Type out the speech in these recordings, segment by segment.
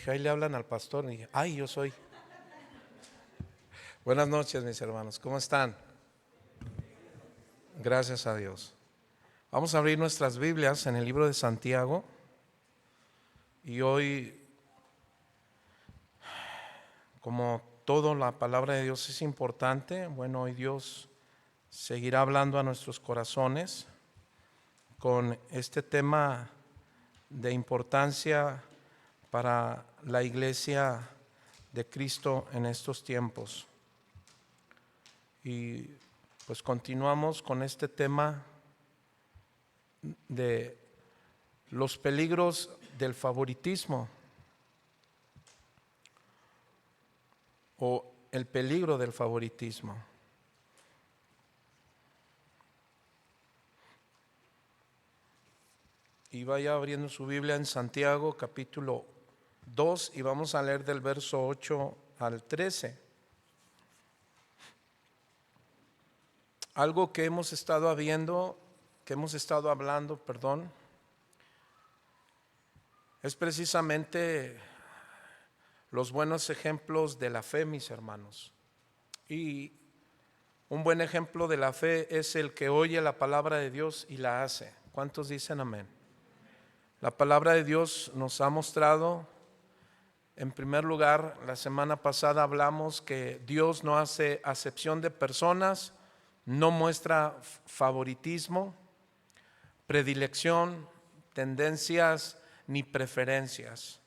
Dije, ahí le hablan al pastor. Y dije, ay, yo soy. Buenas noches, mis hermanos. ¿Cómo están? Gracias a Dios. Vamos a abrir nuestras Biblias en el libro de Santiago. Y hoy, como todo, la palabra de Dios es importante. Bueno, hoy Dios seguirá hablando a nuestros corazones con este tema de importancia para la iglesia de Cristo en estos tiempos. Y pues continuamos con este tema de los peligros del favoritismo o el peligro del favoritismo. Y vaya abriendo su Biblia en Santiago capítulo 2 y vamos a leer del verso 8 al 13. Algo que hemos estado hablando, es precisamente los buenos ejemplos de la fe, mis hermanos. Y un buen ejemplo de la fe es el que oye la palabra de Dios y la hace. ¿Cuántos dicen amén? La palabra de Dios nos ha mostrado, en primer lugar, la semana pasada hablamos que Dios no hace acepción de personas, no muestra favoritismo, predilección, tendencias ni preferencias.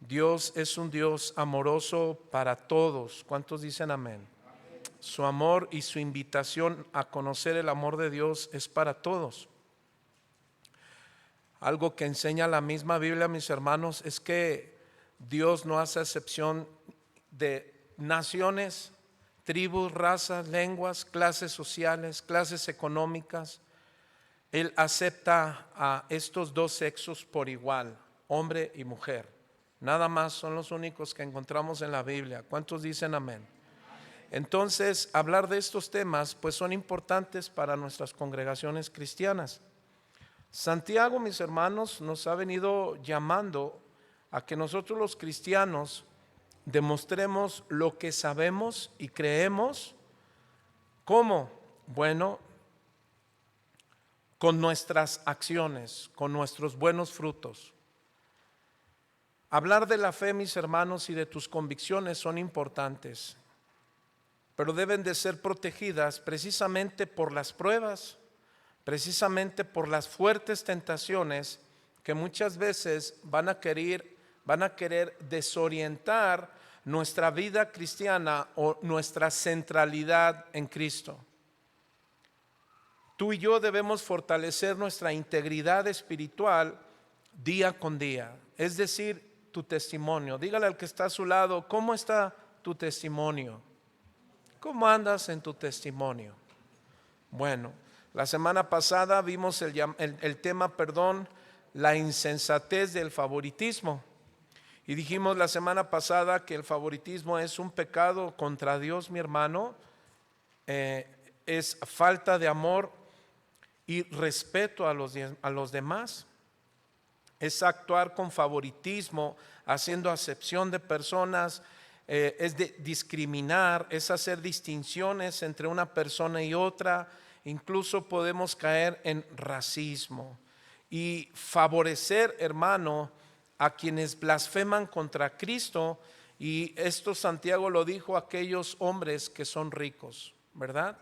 Dios es un Dios amoroso para todos. ¿Cuántos dicen amén? Su amor y su invitación a conocer el amor de Dios es para todos. Algo que enseña la misma Biblia, mis hermanos, es que Dios no hace excepción de naciones, tribus, razas, lenguas, clases sociales, clases económicas. Él acepta a estos dos sexos por igual, hombre y mujer. Nada más, son los únicos que encontramos en la Biblia. ¿Cuántos dicen amén? Entonces, hablar de estos temas pues son importantes para nuestras congregaciones cristianas. Santiago, mis hermanos, nos ha venido llamando a que nosotros los cristianos demostremos lo que sabemos y creemos. ¿Cómo? Bueno, con nuestras acciones, con nuestros buenos frutos. Hablar de la fe, mis hermanos, y de tus convicciones son importantes, pero deben de ser protegidas precisamente por las pruebas, precisamente por las fuertes tentaciones que muchas veces van a querer desorientar nuestra vida cristiana o nuestra centralidad en Cristo. Tú y yo debemos fortalecer nuestra integridad espiritual día con día, es decir, tu testimonio. Dígale al que está a su lado, ¿cómo está tu testimonio? ¿Cómo andas en tu testimonio? Bueno, la semana pasada vimos el tema, la insensatez del favoritismo. Y dijimos la semana pasada que el favoritismo es un pecado contra Dios, mi hermano. Es falta de amor y respeto a los demás. Es actuar con favoritismo, haciendo acepción de personas, es discriminar, es hacer distinciones entre una persona y otra. Incluso podemos caer en racismo y favorecer, hermano, a quienes blasfeman contra Cristo. Y esto Santiago lo dijo a aquellos hombres que son ricos, ¿verdad?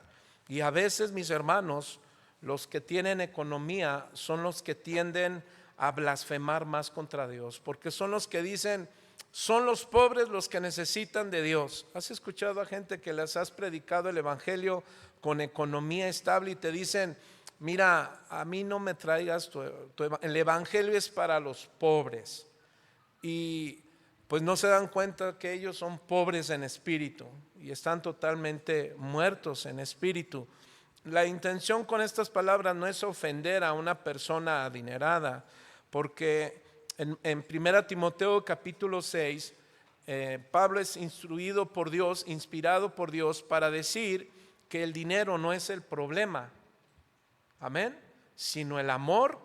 Y a veces, mis hermanos, los que tienen economía son los que tienden a blasfemar más contra Dios, porque son los que dicen, son los pobres los que necesitan de Dios. ¿Has escuchado a gente que les has predicado el evangelio con economía estable y te dicen, mira, a mí no me traigas el evangelio es para los pobres? Y pues no se dan cuenta que ellos son pobres en espíritu y están totalmente muertos en espíritu. La intención con estas palabras no es ofender a una persona adinerada, porque en 1 Timoteo capítulo 6, Pablo es instruido por Dios, inspirado por Dios para decir que el dinero no es el problema, amén, sino el amor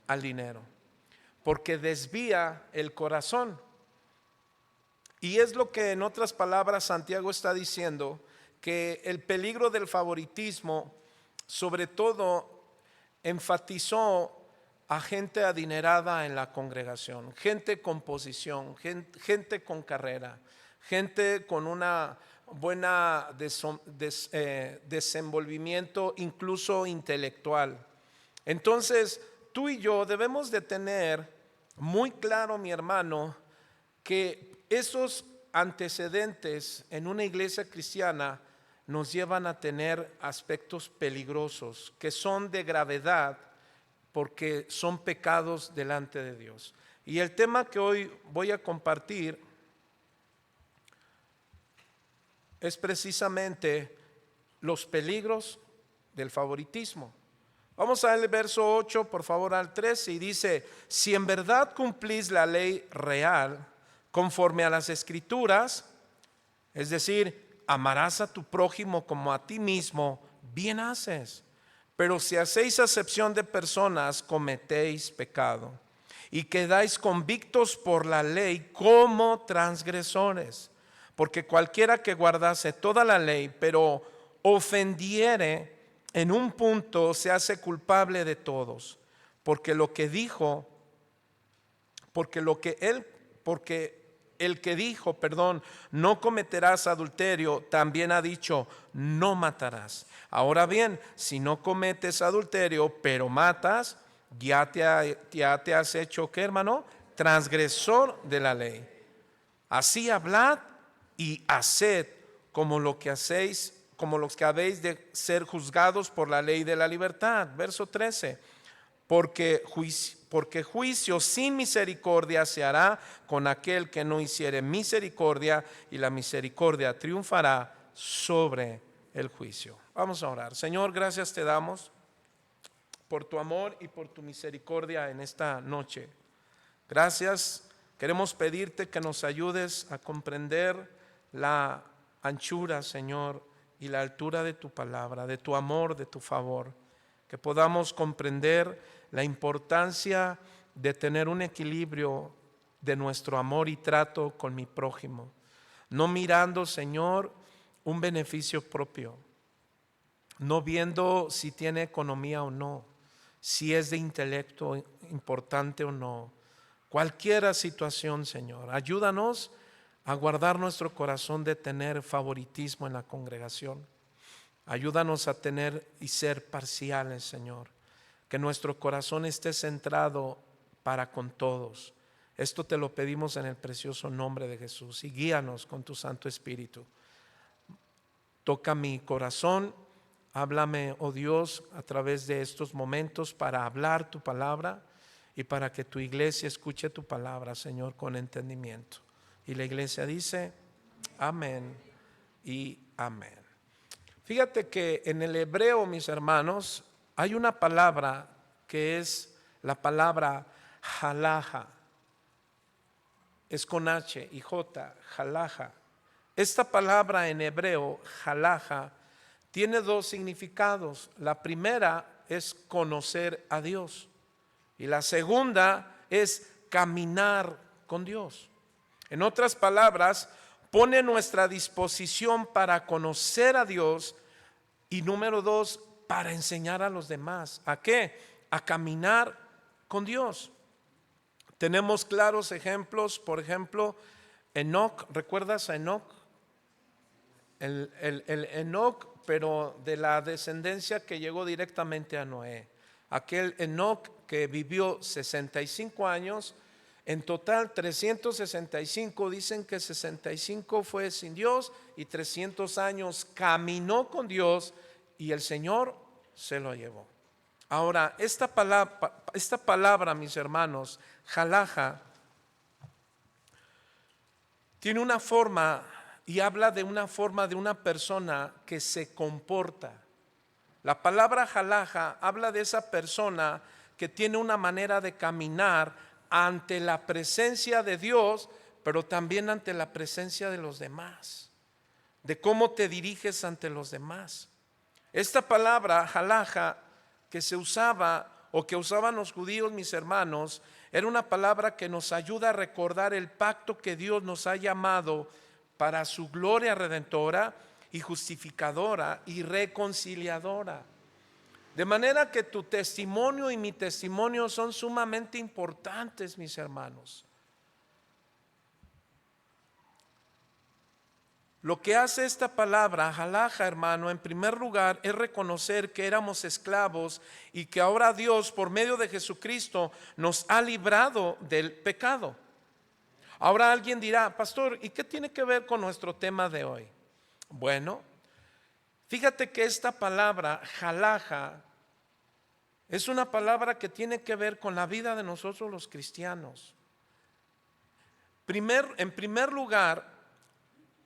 al dinero, porque desvía el corazón. Y es lo que en otras palabras Santiago está diciendo, que el peligro del favoritismo sobre todo enfatizó a gente adinerada en la congregación, gente con posición, gente con carrera, gente con una buena desenvolvimiento incluso intelectual. Entonces, tú y yo debemos de tener muy claro, mi hermano, que esos antecedentes en una iglesia cristiana nos llevan a tener aspectos peligrosos que son de gravedad porque son pecados delante de Dios. Y el tema que hoy voy a compartir es precisamente los peligros del favoritismo. Vamos al verso 8, por favor, al 13, y dice: si en verdad cumplís la ley real conforme a las escrituras, es decir, amarás a tu prójimo como a ti mismo, bien haces. Pero si hacéis acepción de personas, cometéis pecado y quedáis convictos por la ley como transgresores. Porque cualquiera que guardase toda la ley, pero ofendiere en un punto, se hace culpable de todos. Porque el que dijo, no cometerás adulterio, también ha dicho, no matarás. Ahora bien, si no cometes adulterio, pero matas, ya te has hecho, ¿qué, hermano? Transgresor de la ley. Así hablad y haced como lo que hacéis, como los que habéis de ser juzgados por la ley de la libertad. Verso 13. Porque juicio sin misericordia se hará con aquel que no hiciere misericordia, y la misericordia triunfará sobre el juicio. Vamos a orar. Señor, gracias te damos por tu amor y por tu misericordia en esta noche. Gracias. Queremos pedirte que nos ayudes a comprender la anchura, Señor, y la altura de tu palabra, de tu amor, de tu favor. Que podamos comprender la importancia de tener un equilibrio de nuestro amor y trato con mi prójimo, no mirando, Señor, un beneficio propio, no viendo si tiene economía o no, si es de intelecto importante o no, cualquier situación, Señor. Ayúdanos a guardar nuestro corazón de tener favoritismo en la congregación. Ayúdanos a tener y ser parciales, Señor. Que nuestro corazón esté centrado para con todos. Esto te lo pedimos en el precioso nombre de Jesús. Y guíanos con tu Santo Espíritu. Toca mi corazón. Háblame, oh Dios, a través de estos momentos para hablar tu palabra y para que tu iglesia escuche tu palabra, Señor, con entendimiento. Y la iglesia dice, amén y amén. Fíjate que en el hebreo, mis hermanos, hay una palabra que es la palabra halaja. Es con H y J, halaja. Esta palabra en hebreo, halaja, tiene dos significados. La primera es conocer a Dios y la segunda es caminar con Dios. En otras palabras, pone nuestra disposición para conocer a Dios y número dos, para enseñar a los demás. ¿A qué? A caminar con Dios. Tenemos claros ejemplos, por ejemplo, Enoc. ¿Recuerdas a Enoc? El Enoc, pero de la descendencia que llegó directamente a Noé. Aquel Enoc que vivió 65 años. En total 365, dicen que 65 fue sin Dios y 300 años caminó con Dios y el Señor se lo llevó. Ahora, esta palabra, mis hermanos, halaja, tiene una forma y habla de una forma de una persona que se comporta. La palabra halaja habla de esa persona que tiene una manera de caminar ante la presencia de Dios, pero también ante la presencia de los demás, de cómo te diriges ante los demás. Esta palabra halaja que se usaba o que usaban los judíos, mis hermanos, era una palabra que nos ayuda a recordar el pacto que Dios nos ha llamado para su gloria redentora y justificadora y reconciliadora. De manera que tu testimonio y mi testimonio son sumamente importantes, mis hermanos. Lo que hace esta palabra, halaja, hermano, en primer lugar es reconocer que éramos esclavos y que ahora Dios, por medio de Jesucristo, nos ha librado del pecado. Ahora alguien dirá, pastor, ¿y qué tiene que ver con nuestro tema de hoy? Bueno, fíjate que esta palabra, halaja, es una palabra que tiene que ver con la vida de nosotros los cristianos. En primer lugar,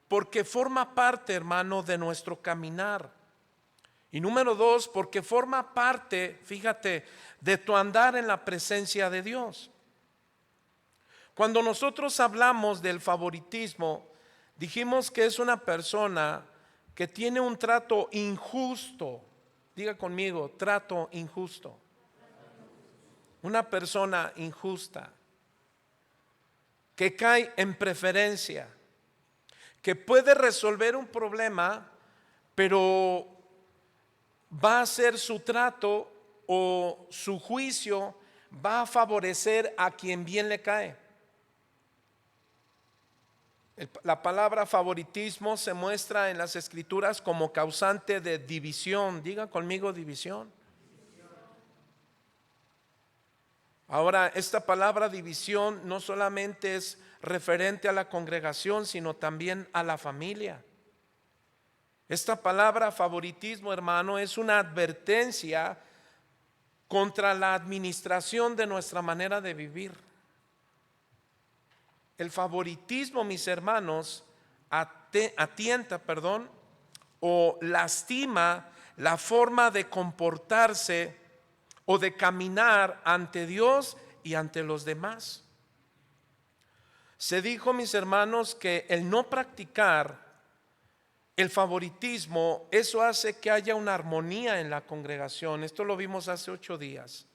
porque forma parte, hermano, de nuestro caminar. Y número dos, porque forma parte, fíjate, de tu andar en la presencia de Dios. Cuando nosotros hablamos del favoritismo, dijimos que es una persona que tiene un trato injusto. Diga conmigo, trato injusto. Una persona injusta, que cae en preferencia, que puede resolver un problema, pero va a hacer su trato o su juicio, va a favorecer a quien bien le cae. La palabra favoritismo se muestra en las Escrituras como causante de división. Diga conmigo, división. Ahora, esta palabra división no solamente es referente a la congregación, sino también a la familia. Esta palabra favoritismo, hermano, es una advertencia contra la administración de nuestra manera de vivir. El favoritismo, mis hermanos, atienta, o lastima la forma de comportarse o de caminar ante Dios y ante los demás. Se dijo, mis hermanos, que el no practicar el favoritismo, eso hace que haya una armonía en la congregación. Esto lo vimos hace 8 días.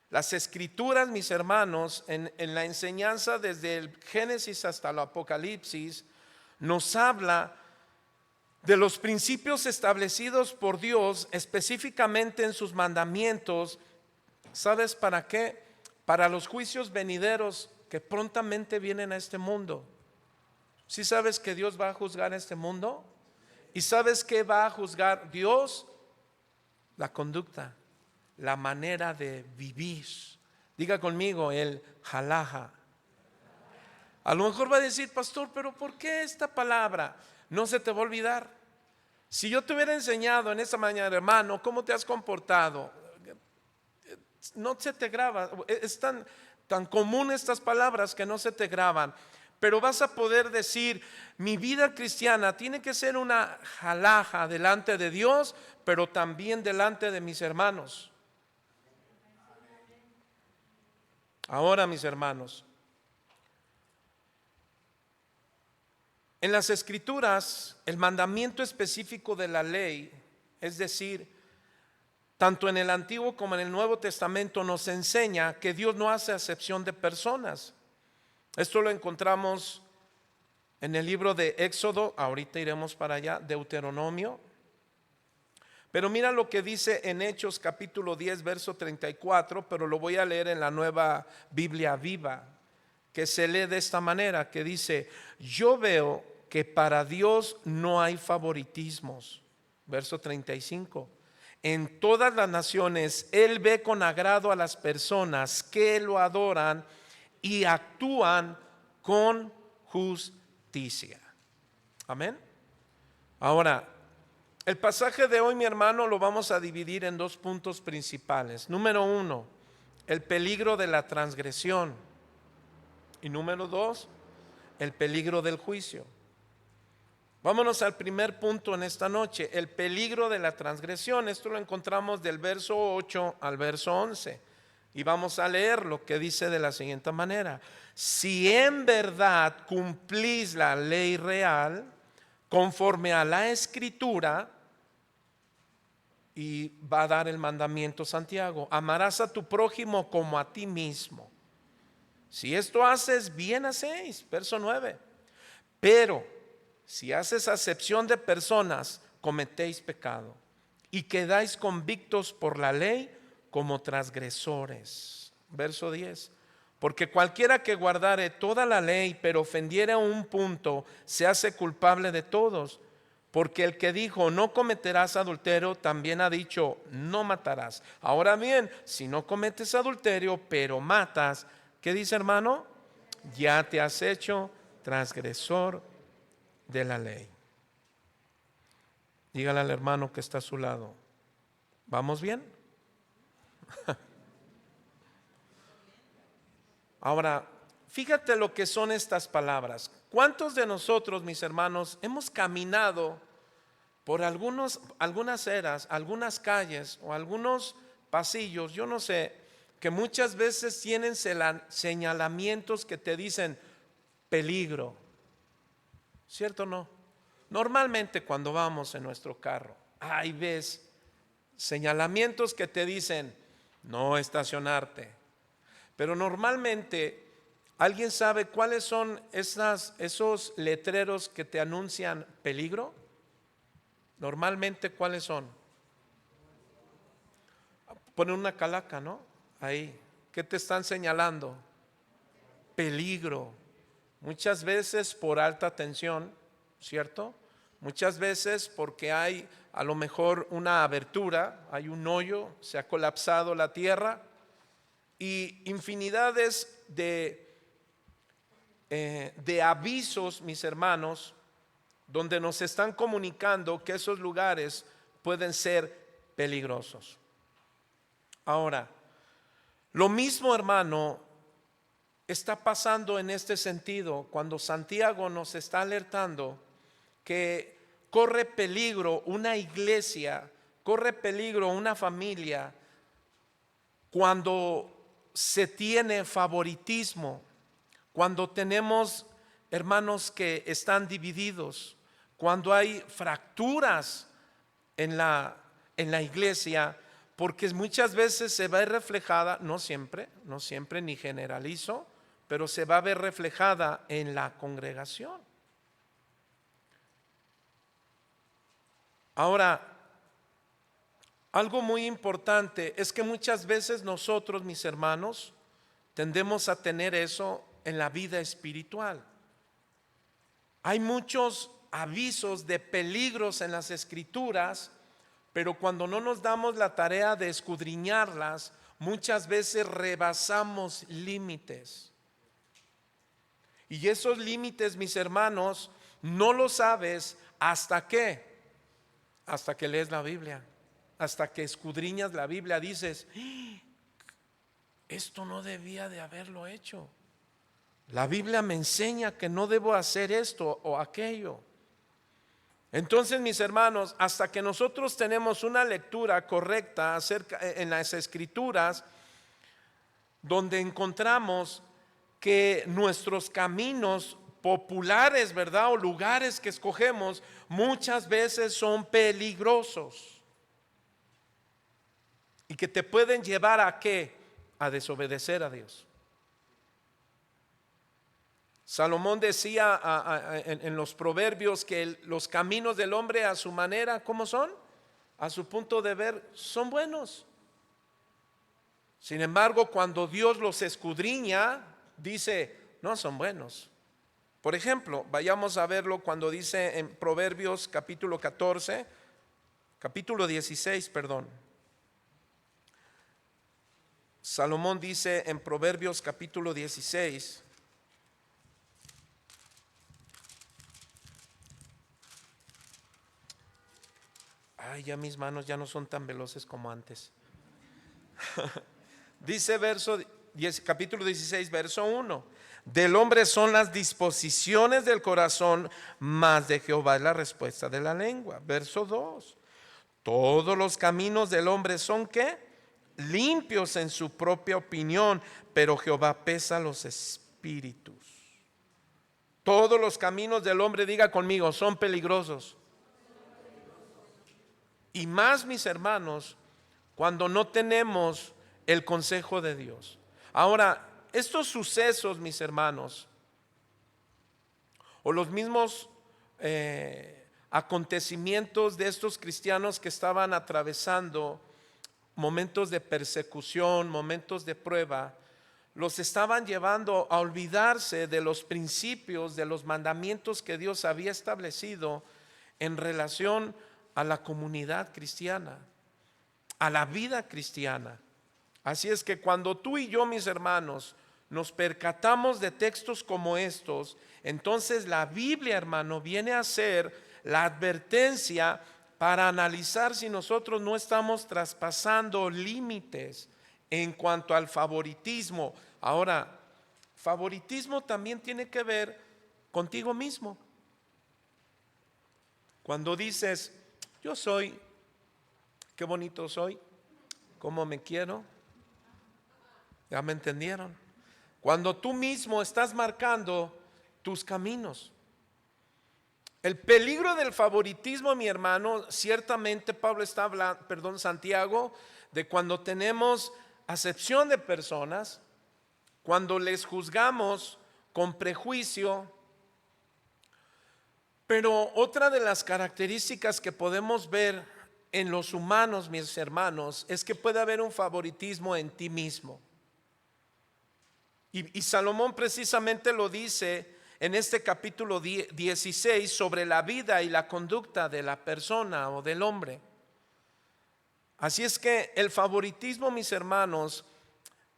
Las Escrituras, mis hermanos, en la enseñanza desde el Génesis hasta el Apocalipsis, nos habla de los principios establecidos por Dios, específicamente en sus mandamientos. ¿Sabes para qué? Para los juicios venideros que prontamente vienen a este mundo. ¿Sí sabes que Dios va a juzgar a este mundo? ¿Y sabes qué va a juzgar Dios? La conducta, la manera de vivir. Diga conmigo, el halaja. A lo mejor va a decir, pastor, pero ¿por qué esta palabra? No se te va a olvidar. Si yo te hubiera enseñado en esta mañana, hermano, cómo te has comportado, no se te graba. Es tan común estas palabras que no se te graban. Pero vas a poder decir, mi vida cristiana tiene que ser una halaja delante de Dios, pero también delante de mis hermanos. Ahora, mis hermanos, en las Escrituras, el mandamiento específico de la ley, es decir, tanto en el Antiguo como en el Nuevo Testamento, nos enseña que Dios no hace acepción de personas. Esto lo encontramos en el libro de Éxodo, ahorita iremos para allá, Deuteronomio. Pero mira lo que dice en Hechos capítulo 10, verso 34, pero lo voy a leer en la Nueva Biblia Viva, que se lee de esta manera, que dice, yo veo que para Dios no hay favoritismos. Verso 35. En todas las naciones Él ve con agrado a las personas que lo adoran y actúan con justicia. Amén. Ahora, el pasaje de hoy, mi hermano, lo vamos a dividir en 2 puntos principales. Número 1, el peligro de la transgresión. Y número 2, el peligro del juicio. Vámonos al primer punto en esta noche, el peligro de la transgresión. Esto lo encontramos del verso 8 al verso 11. Y vamos a leer lo que dice de la siguiente manera. Si en verdad cumplís la ley real, conforme a la Escritura, y va a dar el mandamiento Santiago, amarás a tu prójimo como a ti mismo. Si esto haces, bien hacéis. Verso 9. Pero si haces acepción de personas, cometéis pecado y quedáis convictos por la ley como transgresores. Verso 10. Porque cualquiera que guardare toda la ley, pero ofendiere a un punto, se hace culpable de todos. Porque el que dijo, no cometerás adulterio, también ha dicho, no matarás. Ahora bien, si no cometes adulterio, pero matas, ¿qué dice, hermano? Ya te has hecho transgresor de la ley. Dígale al hermano que está a su lado, ¿vamos bien? Ahora, fíjate lo que son estas palabras. ¿Cuántos de nosotros, mis hermanos, hemos caminado por algunas eras, algunas calles o algunos pasillos, yo no sé, que muchas veces tienen señalamientos que te dicen peligro? ¿Cierto o no? Normalmente cuando vamos en nuestro carro, ahí ves señalamientos que te dicen no estacionarte. Pero normalmente, ¿alguien sabe cuáles son esos letreros que te anuncian peligro? Normalmente, ¿cuáles son? Ponen una calaca, ¿no? Ahí. ¿Qué te están señalando? Peligro. Muchas veces por alta tensión, ¿cierto? Muchas veces porque hay a lo mejor una abertura, hay un hoyo, se ha colapsado la tierra y infinidades de avisos, mis hermanos, donde nos están comunicando que esos lugares pueden ser peligrosos. Ahora, lo mismo, hermano, está pasando en este sentido cuando Santiago nos está alertando que corre peligro una iglesia, corre peligro una familia cuando se tiene favoritismo, cuando tenemos hermanos que están divididos, cuando hay fracturas en la iglesia, porque muchas veces se va a ver reflejada, no siempre ni generalizo, pero se va a ver reflejada en la congregación. Ahora, algo muy importante es que muchas veces nosotros, mis hermanos, tendemos a tener eso en la vida espiritual. Hay muchos avisos de peligros en las escrituras, pero cuando no nos damos la tarea de escudriñarlas, muchas veces rebasamos límites. Y esos límites, mis hermanos, no lo sabes hasta que lees la Biblia, hasta que escudriñas la Biblia, dices, esto no debía de haberlo hecho. La Biblia me enseña que no debo hacer esto o aquello. Entonces, mis hermanos, hasta que nosotros tenemos una lectura correcta en las escrituras, donde encontramos que nuestros caminos populares, ¿verdad? O lugares que escogemos muchas veces son peligrosos y que te pueden llevar ¿a qué? A desobedecer a Dios. Salomón decía en los proverbios que los caminos del hombre a su manera, ¿cómo son? A su punto de ver, son buenos. Sin embargo, cuando Dios los escudriña, dice, no son buenos. Por ejemplo, vayamos a verlo cuando dice en Proverbios capítulo 16, perdón. Salomón dice en Proverbios capítulo 16, ay, ya mis manos ya no son tan veloces como antes. Dice capítulo 16, verso 1: del hombre son las disposiciones del corazón, mas de Jehová es la respuesta de la lengua. Verso 2: todos los caminos del hombre son ¿qué? Limpios en su propia opinión, pero Jehová pesa los espíritus. Todos los caminos del hombre, diga conmigo, son peligrosos. Y más, mis hermanos, cuando no tenemos el consejo de Dios. Ahora, estos sucesos, mis hermanos, o los mismos acontecimientos de estos cristianos que estaban atravesando momentos de persecución, momentos de prueba, los estaban llevando a olvidarse de los principios, de los mandamientos que Dios había establecido en relación a la comunidad cristiana, a la vida cristiana. Así es que cuando tú y yo, mis hermanos, nos percatamos de textos como estos, entonces la Biblia, hermano, viene a ser la advertencia para analizar si nosotros no estamos traspasando límites en cuanto al favoritismo. Ahora, favoritismo también tiene que ver contigo mismo. Cuando dices, yo soy, qué bonito soy, cómo me quiero, ¿ya me entendieron? Cuando tú mismo estás marcando tus caminos. El peligro del favoritismo, mi hermano, ciertamente Pablo está hablando, Santiago, de cuando tenemos acepción de personas, cuando les juzgamos con prejuicio. Pero otra de las características que podemos ver en los humanos, mis hermanos, es que puede haber un favoritismo en ti mismo. Y Salomón precisamente lo dice en este capítulo 16 sobre la vida y la conducta de la persona o del hombre. Así es que el favoritismo, mis hermanos,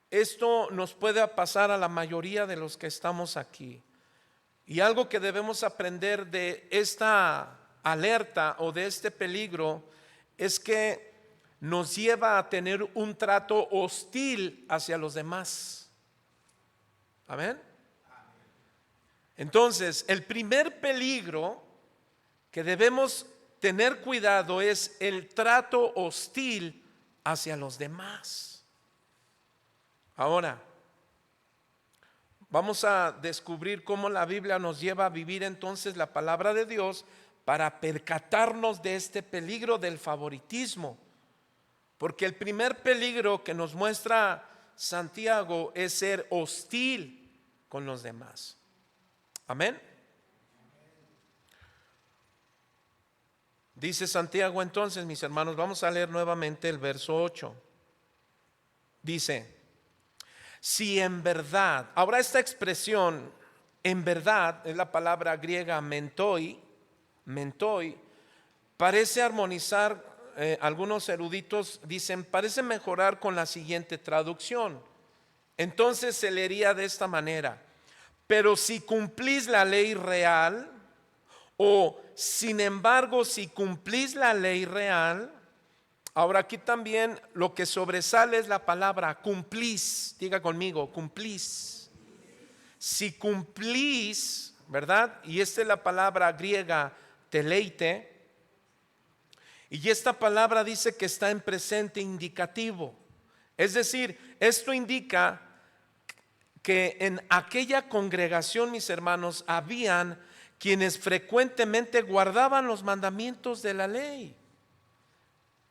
esto nos puede pasar a la mayoría de los que estamos aquí. Y algo que debemos aprender de esta alerta o de este peligro es que nos lleva a tener un trato hostil hacia los demás. Amén. Entonces, el primer peligro que debemos tener cuidado es el trato hostil hacia los demás. Ahora, vamos a descubrir cómo la Biblia nos lleva a vivir entonces la palabra de Dios para percatarnos de este peligro del favoritismo. Porque el primer peligro que nos muestra Santiago es ser hostil con los demás. Amén. Dice Santiago entonces, mis hermanos, vamos a leer nuevamente el verso 8. Dice, si en verdad, ahora esta expresión, en verdad, es la palabra griega mentoi, parece armonizar, algunos eruditos dicen, parece mejorar con la siguiente traducción. Entonces se leería de esta manera: pero si cumplís la ley real, o sin embargo si cumplís la ley real. Ahora aquí también lo que sobresale es la palabra cumplís. Diga conmigo, cumplís. Si cumplís, ¿verdad? Y esta es la palabra griega teleite. Y esta palabra dice que está en presente indicativo. Es decir, esto indica que en aquella congregación, mis hermanos, habían quienes frecuentemente guardaban los mandamientos de la ley.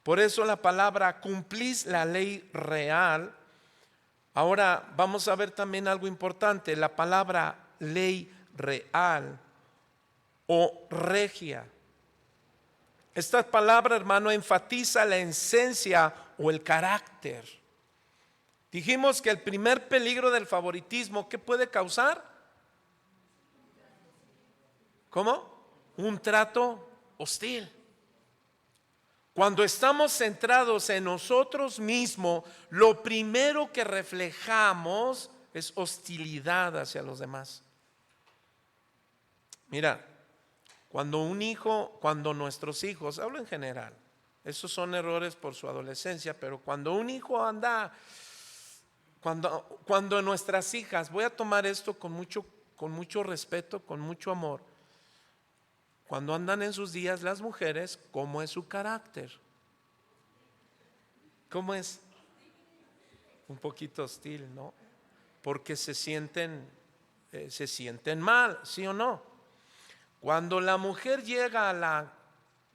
Por eso la palabra cumplís la ley real. Ahora vamos a ver también algo importante, la palabra ley real o regia. Esta palabra, hermano, enfatiza la esencia o el carácter. Dijimos que el primer peligro del favoritismo, ¿qué puede causar? ¿Cómo? Un trato hostil. Cuando estamos centrados en nosotros mismos, lo primero que reflejamos es hostilidad hacia los demás. Mira, cuando nuestros hijos, hablo en general, esos son errores por su adolescencia, pero cuando un hijo anda, cuando nuestras hijas, voy a tomar esto con mucho respeto, con mucho amor, cuando andan en sus días las mujeres, ¿cómo es su carácter? ¿Cómo es? Un poquito hostil, ¿no? Porque se sienten mal, ¿sí o no? Cuando la mujer llega a la,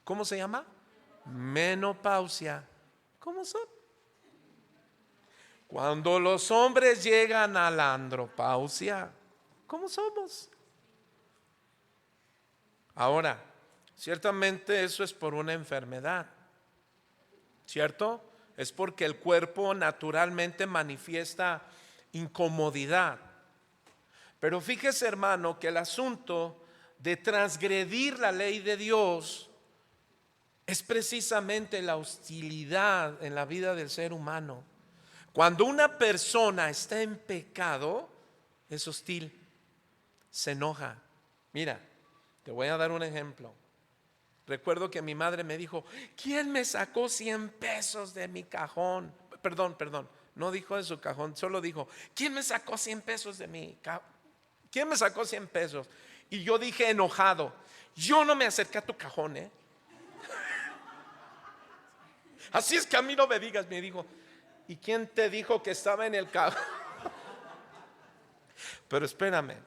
¿cómo se llama? Menopausia. ¿Cómo son? Cuando los hombres llegan a la andropausia, ¿cómo somos? Ahora, ciertamente eso es por una enfermedad, ¿cierto? Es porque el cuerpo naturalmente manifiesta incomodidad. Pero fíjese, hermano, que el asunto de transgredir la ley de Dios es precisamente la hostilidad en la vida del ser humano. Cuando una persona está en pecado, es hostil, se enoja. Mira, te voy a dar un ejemplo. Recuerdo que mi madre me dijo: ¿quién me sacó 100 pesos de mi cajón? Perdón, no dijo de su cajón, solo dijo: ¿quién me sacó 100 pesos de mi cajón? ¿Quién me sacó 100 pesos? Y yo dije enojado: yo no me acerqué a tu cajón, ¿eh? Así es que a mí no me digas. Me dijo: ¿y quién te dijo que estaba en el cajón? Pero espérame,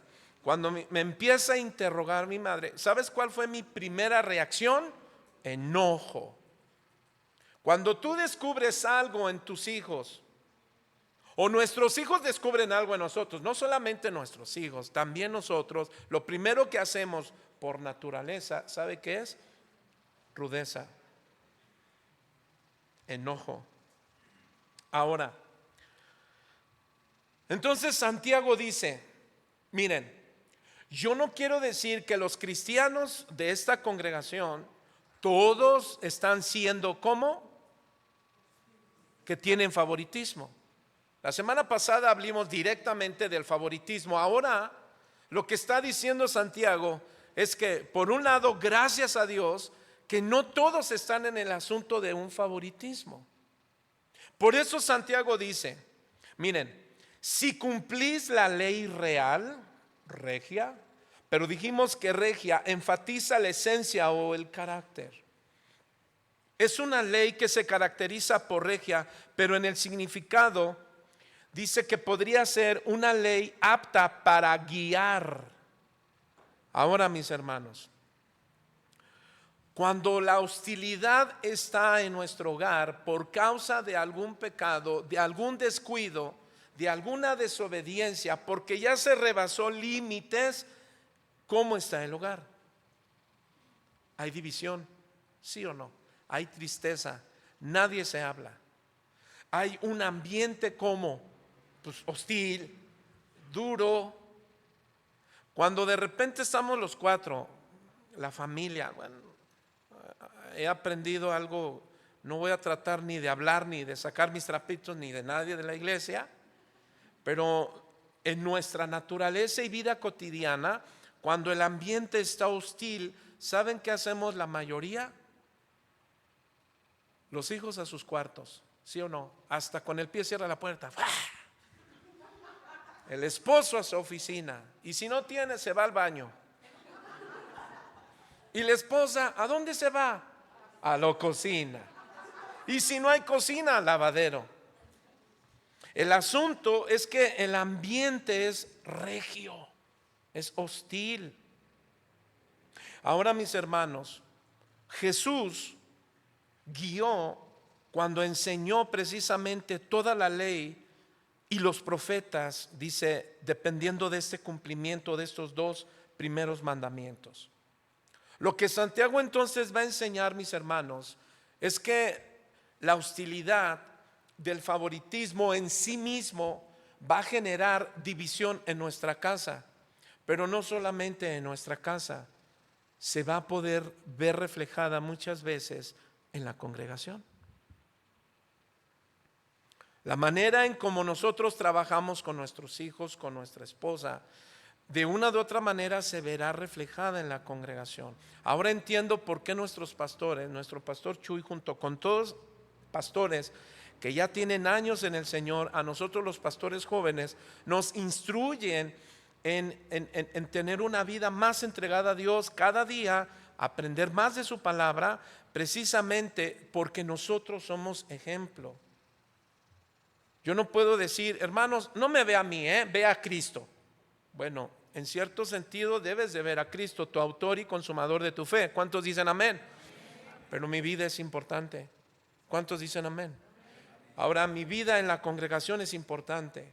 cuando me empieza a interrogar mi madre, ¿sabes cuál fue mi primera reacción? Enojo. Cuando tú descubres algo en tus hijos, o nuestros hijos descubren algo en nosotros, no solamente nuestros hijos, también nosotros, lo primero que hacemos por naturaleza, ¿sabe qué es? Rudeza, enojo. Ahora, entonces Santiago dice: miren, yo no quiero decir que los cristianos de esta congregación todos están siendo como que tienen favoritismo. La semana pasada hablamos directamente del favoritismo. Ahora lo que está diciendo Santiago es que, por un lado, gracias a Dios, que no todos están en el asunto de un favoritismo. Por eso Santiago dice: miren, si cumplís la ley real, regia, pero dijimos que regia enfatiza la esencia o el carácter. Es una ley que se caracteriza por regia, pero en el significado dice que podría ser una ley apta para guiar. Ahora, mis hermanos, cuando la hostilidad está en nuestro hogar por causa de algún pecado, de algún descuido, de alguna desobediencia, porque ya se rebasó límites, ¿cómo está el hogar? ¿Hay división? ¿Sí o no? ¿Hay tristeza? Nadie se habla. Hay un ambiente como, pues, hostil, duro. Cuando de repente estamos los cuatro, la familia, bueno, he aprendido algo. No voy a tratar ni de hablar, ni de sacar mis trapitos, ni de nadie de la iglesia, pero en nuestra naturaleza y vida cotidiana, cuando el ambiente está hostil, ¿saben qué hacemos la mayoría? Los hijos a sus cuartos, ¿sí o no? Hasta con el pie cierra la puerta. El esposo a su oficina, y si no tiene, se va al baño. Y la esposa, ¿a dónde se va? A la cocina. Y si no hay cocina, al lavadero. El asunto es que el ambiente es regio, es hostil. Ahora, mis hermanos, Jesús guió cuando enseñó precisamente toda la ley y los profetas, dice, dependiendo de este cumplimiento de estos dos primeros mandamientos. Lo que Santiago entonces va a enseñar, mis hermanos, es que la hostilidad del favoritismo en sí mismo va a generar división en nuestra casa, pero no solamente en nuestra casa, se va a poder ver reflejada muchas veces en la congregación. La manera en cómo nosotros trabajamos con nuestros hijos, con nuestra esposa, de una u otra manera se verá reflejada en la congregación. Ahora entiendo por qué nuestros pastores, nuestro pastor Chuy junto con todos pastores que ya tienen años en el Señor, a nosotros los pastores jóvenes, nos instruyen en tener una vida más entregada a Dios cada día, aprender más de su palabra, precisamente porque nosotros somos ejemplo. Yo no puedo decir: hermanos, no me ve a mí, ve a Cristo. Bueno, en cierto sentido debes de ver a Cristo, tu autor y consumador de tu fe. ¿Cuántos dicen amén? Pero mi vida es importante. ¿Cuántos dicen amén? Ahora, mi vida en la congregación es importante.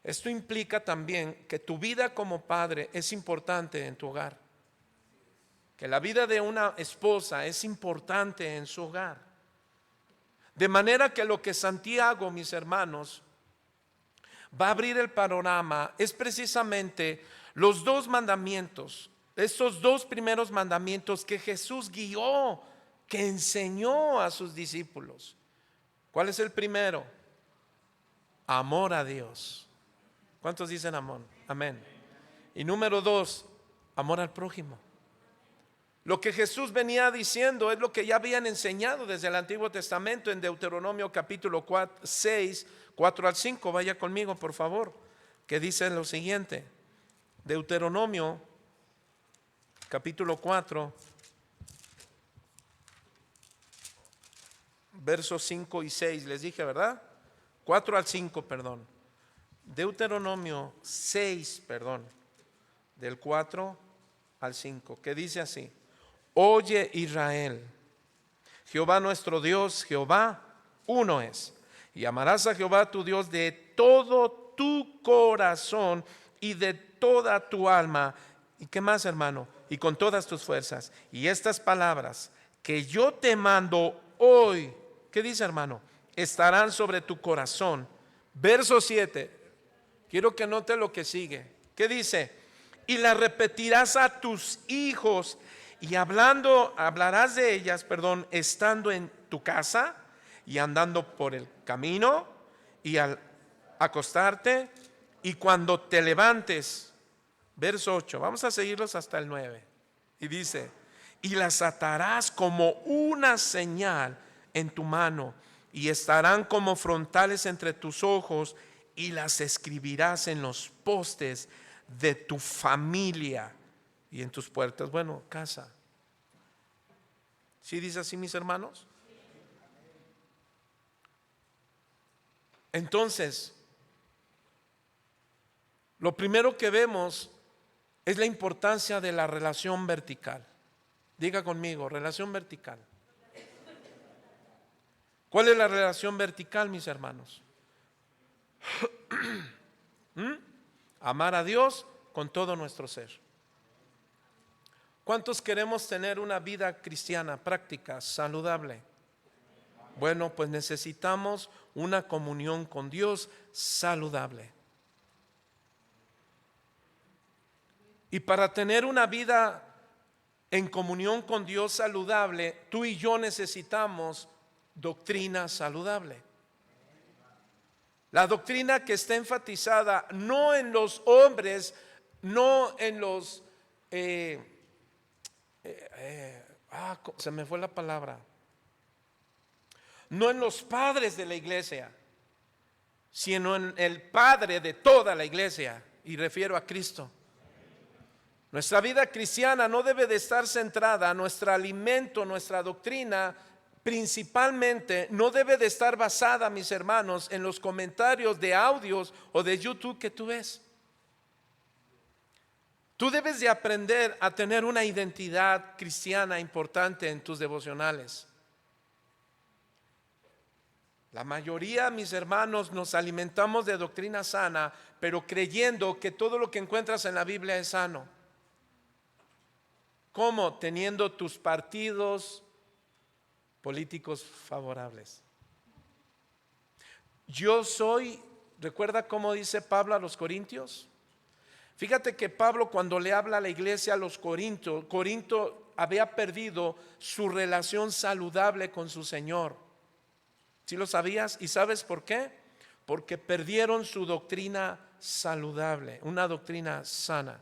Esto implica también que tu vida como padre es importante en tu hogar. Que la vida de una esposa es importante en su hogar. De manera que lo que Santiago, mis hermanos, va a abrir el panorama es precisamente los dos mandamientos, estos dos primeros mandamientos que Jesús guió, que enseñó a sus discípulos. ¿Cuál es el primero? Amor a Dios. ¿Cuántos dicen amor? Amén. Y número dos, amor al prójimo. Lo que Jesús venía diciendo es lo que ya habían enseñado desde el Antiguo Testamento en Deuteronomio capítulo 6, 4 al 5. Vaya conmigo, por favor, que dice lo siguiente. Deuteronomio capítulo 4, versos 5 y 6. Les dije, ¿verdad? 4 al 5, perdón. Deuteronomio 6, perdón, del 4 al 5, que dice así: Oye Israel, Jehová nuestro Dios, Jehová uno es, y amarás a Jehová tu Dios de todo tu corazón y de toda tu alma. ¿Y qué más, hermano? Y con todas tus fuerzas. Y estas palabras que yo te mando hoy, ¿qué dice, hermano? Estarán sobre tu corazón. Verso 7. Quiero que note lo que sigue. ¿Qué dice? Y las repetirás a tus hijos, y hablarás de ellas, estando en tu casa y andando por el camino y al acostarte y cuando te levantes. Verso 8, vamos a seguirlos hasta el 9. Y dice: y las atarás como una señal en tu mano, y estarán como frontales entre tus ojos, y las escribirás en los postes de tu familia y en tus puertas. Bueno, casa. ¿Sí dice así, mis hermanos? Entonces, lo primero que vemos es la importancia de la relación vertical. Diga conmigo, relación vertical. ¿Cuál es la relación vertical, mis hermanos? Amar a Dios con todo nuestro ser. ¿Cuántos queremos tener una vida cristiana, práctica, saludable? Bueno, pues necesitamos una comunión con Dios saludable. Y para tener una vida en comunión con Dios saludable, tú y yo necesitamos doctrina saludable. La doctrina que está enfatizada no en los hombres, no en los se me fue la palabra, no en los padres de la iglesia, sino en el Padre de toda la iglesia, y refiero a Cristo. Nuestra vida cristiana no debe de estar centrada, nuestro alimento, nuestra doctrina principalmente no debe de estar basada, mis hermanos, en los comentarios de audios o de YouTube que tú ves. Tú debes de aprender a tener una identidad cristiana importante en tus devocionales. La mayoría, mis hermanos, nos alimentamos de doctrina sana, pero creyendo que todo lo que encuentras en la Biblia es sano. ¿Cómo? Teniendo tus partidos políticos favorables. Yo soy, ¿recuerda cómo dice Pablo a los Corintios? Fíjate que Pablo, cuando le habla a la iglesia a los Corintios, Corinto había perdido su relación saludable con su Señor. ¿Sí lo sabías? ¿Y sabes por qué? Porque perdieron su doctrina saludable, una doctrina sana.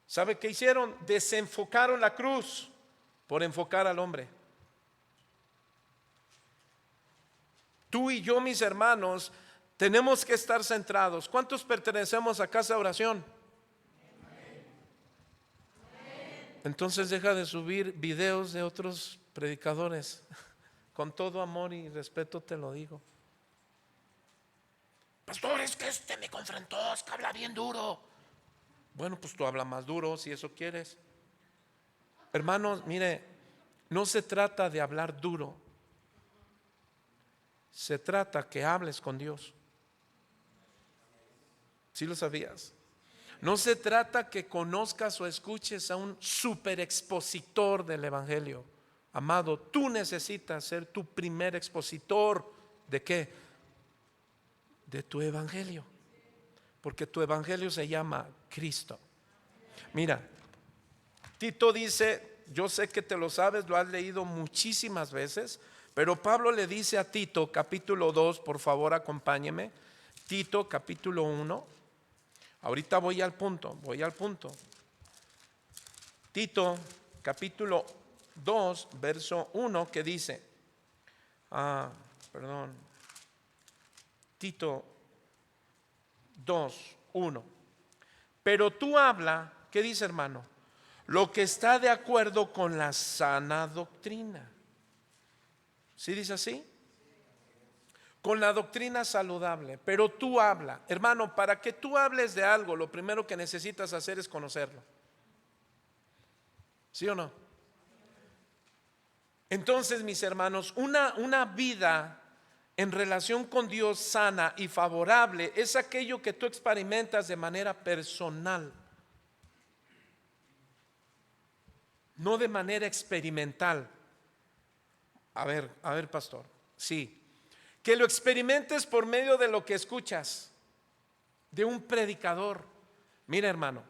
¿Sabe qué hicieron? Desenfocaron la cruz por enfocar al hombre. Tú y yo, mis hermanos, tenemos que estar centrados. ¿Cuántos pertenecemos a Casa de Oración? Entonces deja de subir videos de otros predicadores. Con todo amor y respeto te lo digo. Pastor, es que me confrontó, es que habla bien duro. Bueno, pues tú habla más duro si eso quieres. Hermanos, mire, no se trata de hablar duro. se trata que hables con Dios. ¿Sí lo sabías? No se trata que conozcas o escuches a un super expositor del evangelio. Amado, tú necesitas ser tu primer expositor. ¿De qué? De tu evangelio. Porque tu evangelio se llama Cristo. Mira, Tito dice, yo sé que te lo sabes, lo has leído muchísimas veces, pero Pablo le dice a Tito, capítulo 2, por favor acompáñeme. Tito, capítulo 1. Ahorita voy al punto. Tito, capítulo 2, verso 1, que dice, Tito 2, 1. Pero tú habla, ¿qué dice, hermano? Lo que está de acuerdo con la sana doctrina. ¿Sí dice así? Con la doctrina saludable. Pero tú habla, hermano, para que tú hables de algo, lo primero que necesitas hacer es conocerlo. ¿Sí o no? Entonces, mis hermanos, una vida en relación con Dios sana y favorable es aquello que tú experimentas de manera personal, no de manera experimental. A ver, pastor, sí, que lo experimentes por medio de lo que escuchas de un predicador. Mira, hermano,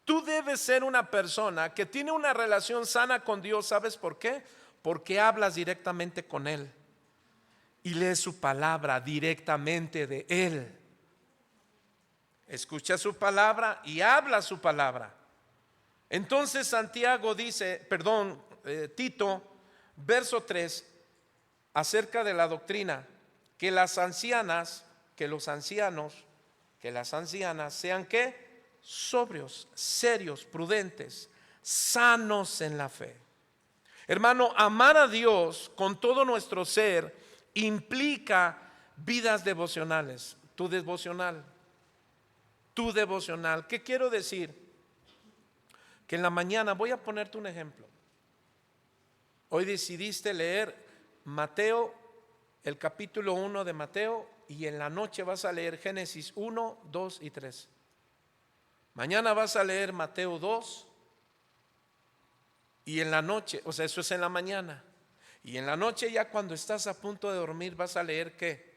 tú debes ser una persona que tiene una relación sana con Dios. ¿Sabes por qué? Porque hablas directamente con Él y lees su palabra directamente de Él. Escucha su palabra y habla su palabra. Entonces Santiago dice, Tito, verso 3, acerca de la doctrina, que las ancianas, que los ancianos, que las ancianas sean ¿qué? Sobrios, serios, prudentes, sanos en la fe. Hermano, amar a Dios con todo nuestro ser implica vidas devocionales. Tu devocional. ¿Qué quiero decir? Que en la mañana, voy a ponerte un ejemplo. Hoy decidiste leer Mateo, el capítulo 1 de Mateo, y en la noche vas a leer Génesis 1, 2 y 3. Mañana vas a leer Mateo 2, y en la noche, o sea, eso es en la mañana. Y en la noche, ya cuando estás a punto de dormir, vas a leer ¿qué?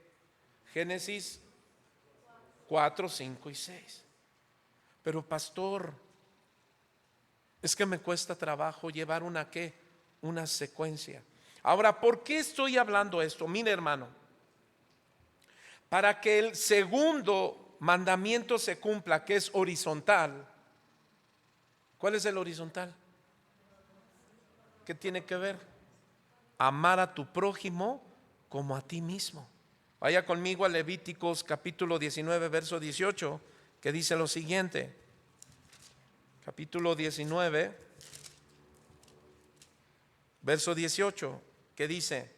Génesis 4, 5 y 6. Pero pastor, es que me cuesta trabajo llevar una secuencia. Ahora, ¿por qué estoy hablando esto? Mire, hermano, para que el segundo mandamiento se cumpla, que es horizontal. ¿Cuál es el horizontal? ¿Qué tiene que ver? Amar a tu prójimo como a ti mismo. Vaya conmigo a Levíticos capítulo 19, verso 18, que dice lo siguiente. Capítulo 19, verso 18, que dice: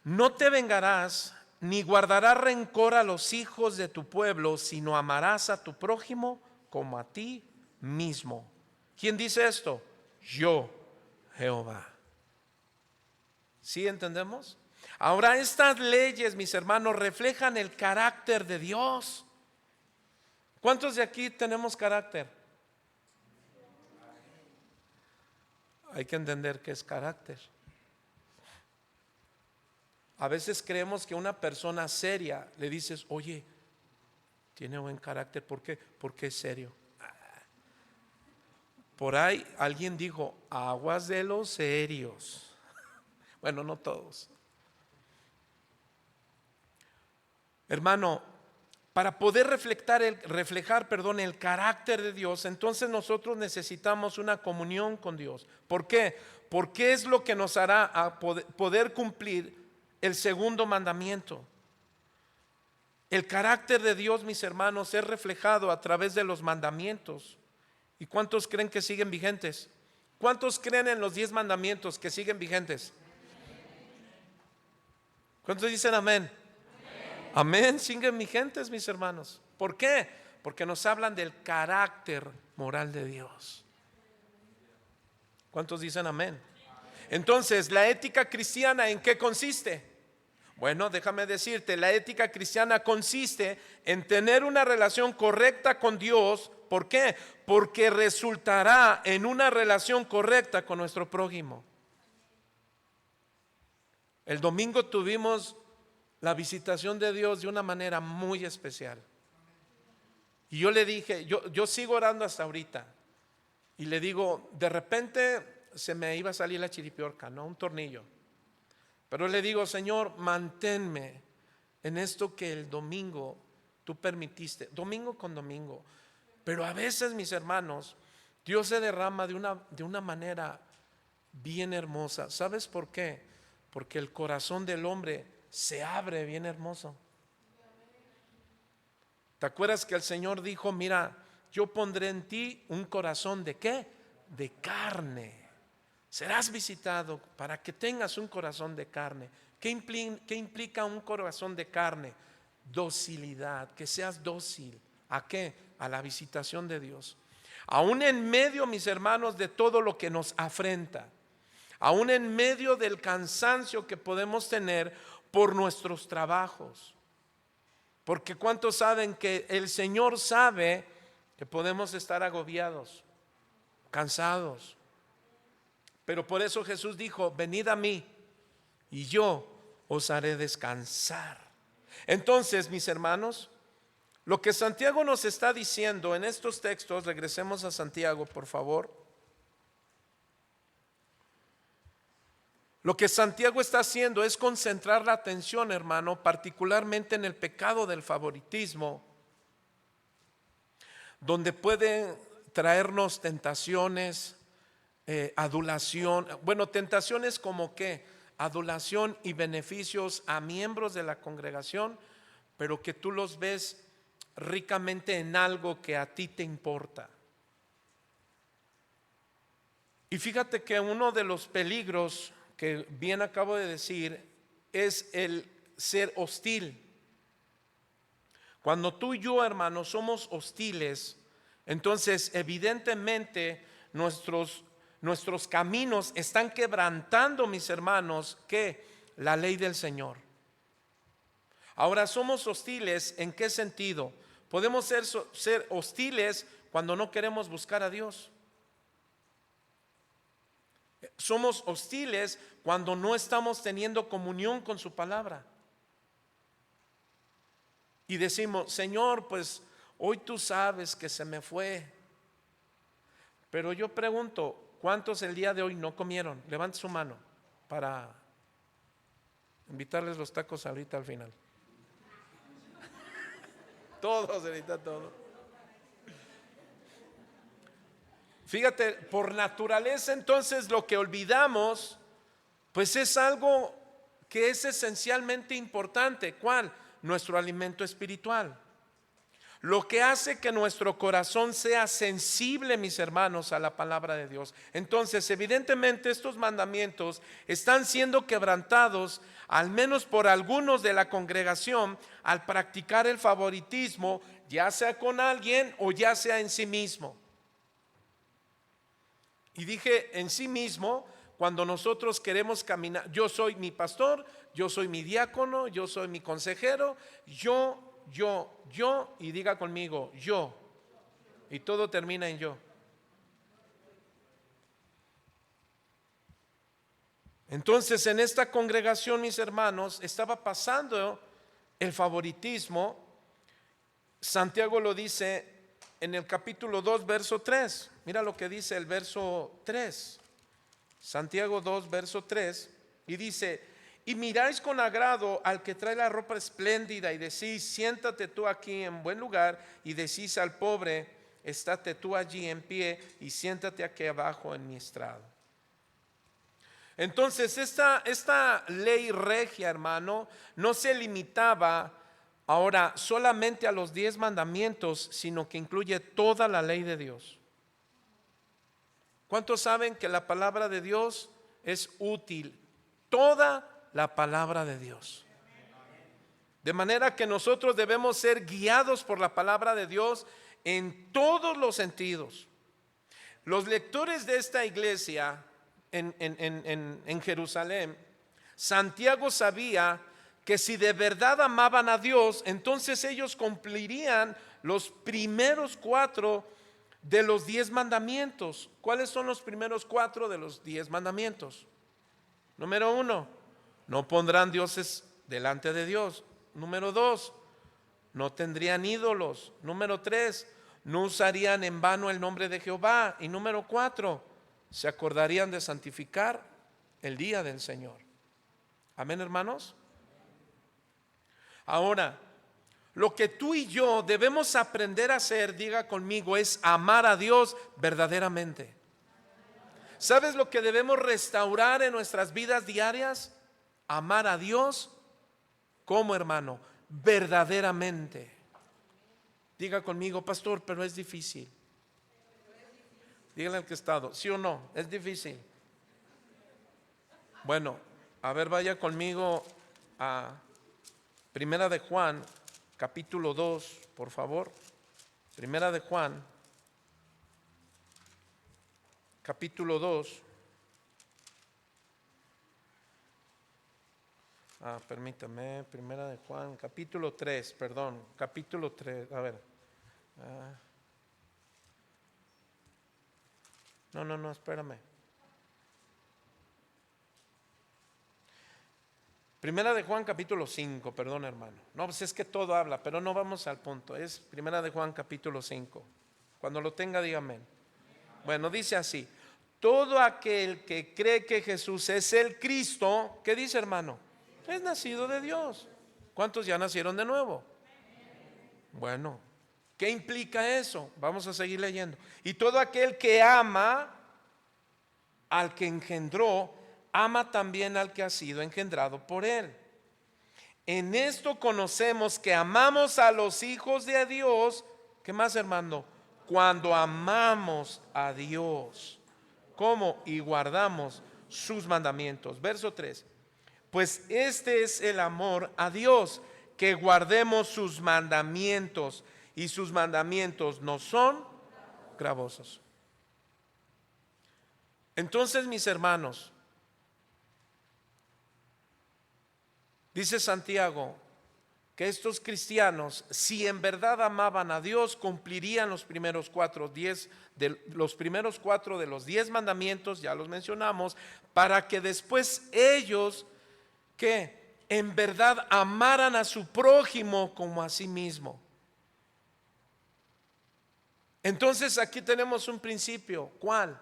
no te vengarás ni guardarás rencor a los hijos de tu pueblo, sino amarás a tu prójimo como a ti mismo. ¿Quién dice esto? Yo, Jehová. ¿Sí entendemos? Ahora, estas leyes, mis hermanos, reflejan el carácter de Dios. ¿Cuántos de aquí tenemos carácter? Hay que entender qué es carácter. A veces creemos que una persona seria, le dices, oye, tiene buen carácter. ¿Por qué? Porque es serio. Por ahí alguien dijo, aguas de los serios. Bueno, no todos. Hermano, para poder reflejar el carácter de Dios, entonces nosotros necesitamos una comunión con Dios. ¿Por qué? Porque es lo que nos hará a poder cumplir el segundo mandamiento. El carácter de Dios, mis hermanos, es reflejado a través de los mandamientos. ¿Y cuántos creen que siguen vigentes? ¿Cuántos creen en los 10 mandamientos que siguen vigentes? ¿Cuántos dicen amén? Amén, siguen vigentes, mis hermanos. ¿Por qué? Porque nos hablan del carácter moral de Dios. ¿Cuántos dicen amén? Entonces, ¿la ética cristiana en qué consiste? Bueno, déjame decirte, la ética cristiana consiste en tener una relación correcta con Dios. ¿Por qué? Porque resultará en una relación correcta con nuestro prójimo. El domingo tuvimos la visitación de Dios de una manera muy especial. Y yo le dije, yo sigo orando hasta ahorita. Y le digo, de repente se me iba a salir la chiripiorca, ¿no? Un tornillo. Pero le digo, Señor, manténme en esto que el domingo tú permitiste, domingo con domingo. Pero a veces, mis hermanos, Dios se derrama de una manera bien hermosa. ¿Sabes por qué? Porque el corazón del hombre se abre bien hermoso. ¿Te acuerdas que el Señor dijo, mira, yo pondré en ti un corazón de qué? De carne. Serás visitado para que tengas un corazón de carne. ¿Qué implica un corazón de carne? Docilidad, que seas dócil. ¿A qué? A la visitación de Dios. Aún en medio, mis hermanos, de todo lo que nos afrenta, aún en medio del cansancio que podemos tener por nuestros trabajos. Porque ¿cuántos saben que el Señor sabe que podemos estar agobiados, cansados? Pero por eso Jesús dijo, venid a mí y yo os haré descansar. Entonces, mis hermanos, lo que Santiago nos está diciendo en estos textos, regresemos a Santiago, por favor. Lo que Santiago está haciendo es concentrar la atención, hermano, particularmente en el pecado del favoritismo, donde pueden traernos tentaciones, adulación. Bueno, tentaciones como que adulación y beneficios a miembros de la congregación, pero que tú los ves ricamente en algo que a ti te importa. Y fíjate que uno de los peligros que bien acabo de decir es el ser hostil. Cuando tú y yo, hermanos, somos hostiles, entonces evidentemente nuestros caminos están quebrantando, mis hermanos, que la ley del Señor. Ahora, somos hostiles, ¿en qué sentido? Podemos ser hostiles cuando no queremos buscar a Dios. Somos hostiles cuando no estamos teniendo comunión con su palabra. Y decimos, Señor, pues hoy tú sabes que se me fue. Pero yo pregunto, ¿cuántos el día de hoy no comieron? Levante su mano para invitarles los tacos ahorita al final. Todos, ahorita todos. Fíjate, por naturaleza entonces lo que olvidamos, pues es algo que es esencialmente importante. ¿Cuál? Nuestro alimento espiritual. Lo que hace que nuestro corazón sea sensible, mis hermanos, a la palabra de Dios. Entonces, evidentemente estos mandamientos están siendo quebrantados, al menos por algunos de la congregación, al practicar el favoritismo, ya sea con alguien o ya sea en sí mismo. Y dije en sí mismo, cuando nosotros queremos caminar, yo soy mi pastor, yo soy mi diácono, yo soy mi consejero, yo, y diga conmigo, yo. Y todo termina en yo. Entonces, en esta congregación, mis hermanos, estaba pasando el favoritismo. Santiago lo dice en el capítulo 2, verso 3. Mira lo que dice el verso 3. Santiago 2, verso 3. Y dice, y miráis con agrado al que trae la ropa espléndida y decís, siéntate tú aquí en buen lugar, y decís al pobre, estate tú allí en pie y siéntate aquí abajo en mi estrado. Entonces esta ley regia, hermano, no se limitaba ahora solamente a los 10 mandamientos, sino que incluye toda la ley de Dios. ¿Cuántos saben que la palabra de Dios es útil? Toda la palabra de Dios. De manera que nosotros debemos ser guiados por la palabra de Dios en todos los sentidos. Los lectores de esta iglesia, en Jerusalén, Santiago sabía que si de verdad amaban a Dios, entonces ellos cumplirían los primeros 4 de los 10 mandamientos. ¿Cuáles son los primeros 4 de los 10 mandamientos? Número 1, no pondrán dioses delante de Dios. Número 2, no tendrían ídolos. Número 3, no usarían en vano el nombre de Jehová. Y número 4, se acordarían de santificar el día del Señor. Amén, hermanos. Ahora, lo que tú y yo debemos aprender a hacer, diga conmigo, es amar a Dios verdaderamente. ¿Sabes lo que debemos restaurar en nuestras vidas diarias? Amar a Dios como, hermano, verdaderamente. Diga conmigo, pastor, pero es difícil. Dígale al que está, ¿sí o no? Es difícil. Bueno, a ver, vaya conmigo a Primera de Juan, capítulo 2, por favor. Primera de Juan, capítulo 2. Permítame, Primera de Juan, capítulo 3, perdón, capítulo 3, a ver. No, espérame. Primera de Juan capítulo 5, perdón, hermano. No, pues es que todo habla, pero no vamos al punto. Es Primera de Juan capítulo 5. Cuando lo tenga, dígame. Bueno, dice así: todo aquel que cree que Jesús es el Cristo, ¿qué dice, hermano? Es nacido de Dios. ¿Cuántos ya nacieron de nuevo? Bueno, ¿qué implica eso? Vamos a seguir leyendo. Y todo aquel que ama al que engendró, ama también al que ha sido engendrado por él. En esto conocemos que amamos a los hijos de Dios. ¿Qué más, hermano? Cuando amamos a Dios. ¿Cómo? Y guardamos sus mandamientos. Verso 3. Pues este es el amor a Dios, que guardemos sus mandamientos, y sus mandamientos no son gravosos. Entonces, mis hermanos, dice Santiago que estos cristianos, si en verdad amaban a Dios, cumplirían los primeros 4 de los 10 mandamientos, ya los mencionamos, para que después ellos que en verdad amaran a su prójimo como a sí mismo. Entonces aquí tenemos un principio. ¿Cuál?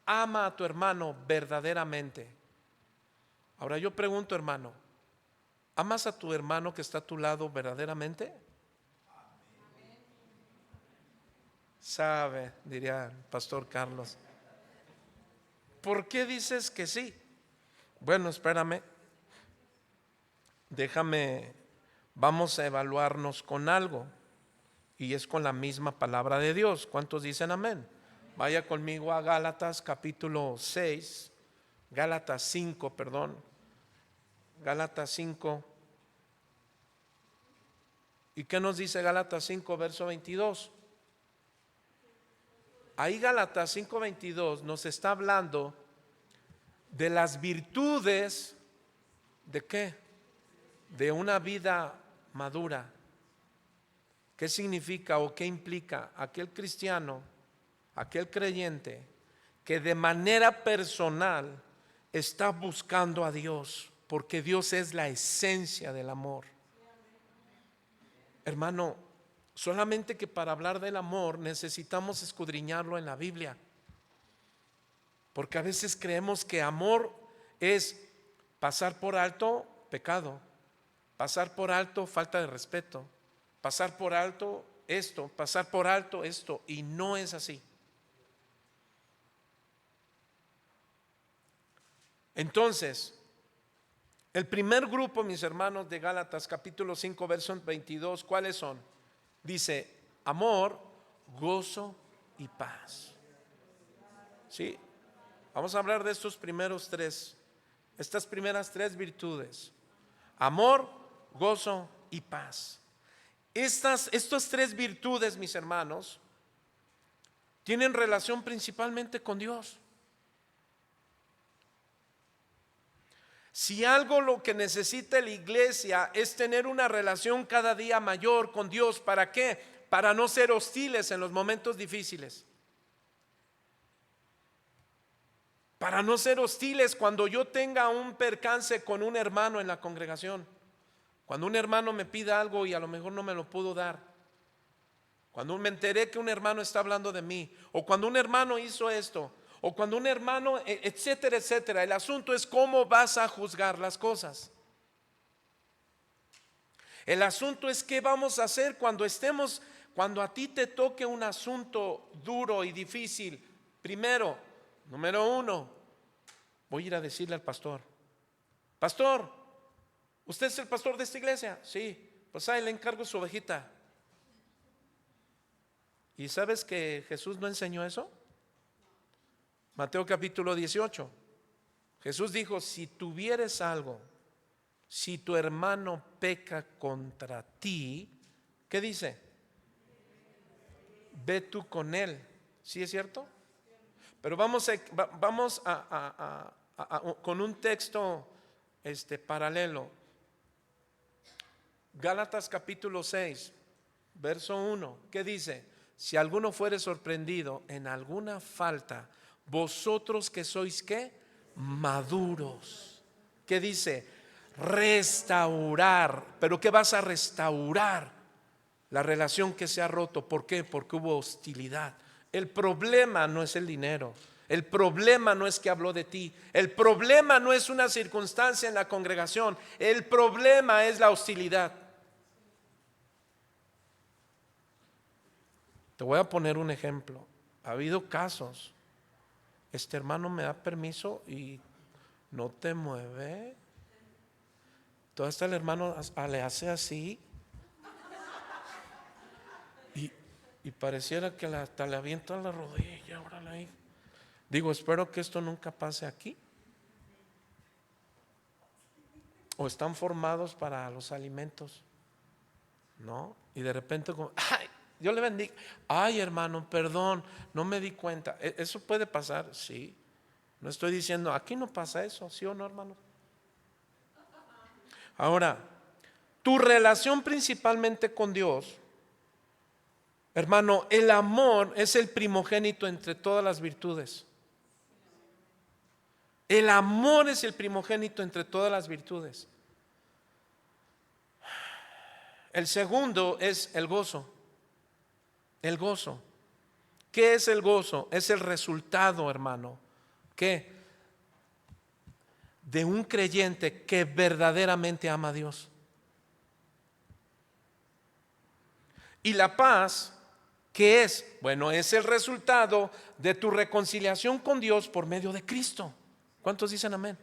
Ama a tu hermano verdaderamente. Ahora yo pregunto, hermano, ¿amas a tu hermano que está a tu lado verdaderamente? Sabe, diría el pastor Carlos. ¿Por qué dices que sí? Bueno, espérame. Vamos a evaluarnos con algo, y es con la misma palabra de Dios. ¿Cuántos dicen amén? Vaya conmigo a Gálatas capítulo 6, Gálatas 5, perdón, Gálatas 5. ¿Y qué nos dice Gálatas 5, verso 22? Ahí Gálatas 5, 22 nos está hablando de las virtudes, ¿de qué? De una vida madura. ¿Qué significa o qué implica? Aquel cristiano, aquel creyente que de manera personal está buscando a Dios, porque Dios es la esencia del amor. Hermano, solamente que para hablar del amor necesitamos escudriñarlo en la Biblia, porque a veces creemos que amor es pasar por alto pecado, pasar por alto falta de respeto, pasar por alto esto, pasar por alto esto, y no es así. Entonces, el primer grupo, mis hermanos, de Gálatas capítulo 5, verso 22, ¿cuáles son? Dice, amor, gozo y paz. ¿Sí? Vamos a hablar de estas primeras 3 virtudes: amor, gozo y paz. Estas 3 virtudes, mis hermanos, tienen relación principalmente con Dios. Si algo lo que necesita la iglesia es tener una relación cada día mayor con Dios, ¿para qué? Para no ser hostiles en los momentos difíciles. Para no ser hostiles cuando yo tenga un percance con un hermano en la congregación. Cuando un hermano me pida algo y a lo mejor no me lo pudo dar. Cuando me enteré que un hermano está hablando de mí. O cuando un hermano hizo esto. O cuando un hermano, etcétera, etcétera. El asunto es cómo vas a juzgar las cosas. El asunto es qué vamos a hacer cuando a ti te toque un asunto duro y difícil. Primero, número uno, voy a ir a decirle al pastor: pastor, ¿usted es el pastor de esta iglesia? Sí, pues ahí le encargo su ovejita. ¿Y sabes que Jesús no enseñó eso? Mateo capítulo 18. Jesús dijo: si tuvieres algo, si tu hermano peca contra ti, ¿qué dice? Ve tú con él. ¿Sí es cierto? Pero vamos con un texto paralelo. Gálatas capítulo 6, verso 1. ¿Qué dice? Si alguno fuere sorprendido en alguna falta, vosotros que sois ¿qué? Maduros. ¿Qué dice? Restaurar. ¿Pero qué vas a restaurar? La relación que se ha roto. ¿Por qué? Porque hubo hostilidad. El problema no es el dinero. El problema no es que habló de ti. El problema no es una circunstancia en la congregación. El problema es la hostilidad. Te voy a poner un ejemplo. Ha habido casos. Este hermano me da permiso y no te mueve. Todo hasta el hermano le hace así. Y pareciera que hasta le avienta la rodilla. Órale ahí. Digo, espero que esto nunca pase aquí. O están formados para los alimentos, ¿no? Y de repente como, ay, Dios le bendiga. Ay, hermano, perdón, no me di cuenta. ¿Eso puede pasar? Sí. No estoy diciendo, aquí no pasa eso, ¿sí o no, hermano? Ahora, tu relación principalmente con Dios, hermano, el amor es el primogénito entre todas las virtudes. El amor es el primogénito entre todas las virtudes. El segundo es el gozo. El gozo. ¿Qué es el gozo? Es el resultado, hermano, ¿qué? De un creyente que verdaderamente ama a Dios. Y la paz, ¿qué es? Bueno, es el resultado de tu reconciliación con Dios por medio de Cristo. ¿Cuántos dicen amén?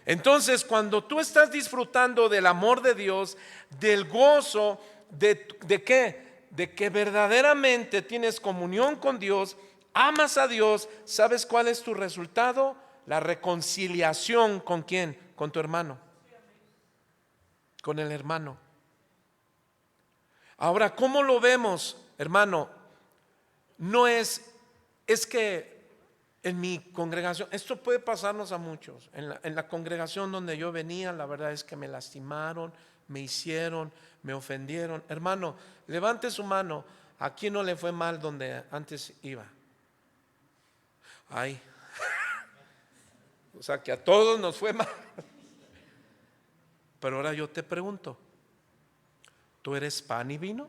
Entonces, cuando tú estás disfrutando del amor de Dios, del gozo, ¿de qué? De que verdaderamente tienes comunión con Dios, amas a Dios, ¿sabes cuál es tu resultado? La reconciliación ¿con quién? Con tu hermano. Con el hermano. Ahora, ¿cómo lo vemos, hermano? No es que en mi congregación, esto puede pasarnos a muchos. En la congregación donde yo venía, la verdad es que me lastimaron, me hicieron, me ofendieron. Hermano, levante su mano. ¿A quién no le fue mal donde antes iba? Ay. O sea que a todos nos fue mal. Pero ahora yo te pregunto, ¿tú eres pan y vino?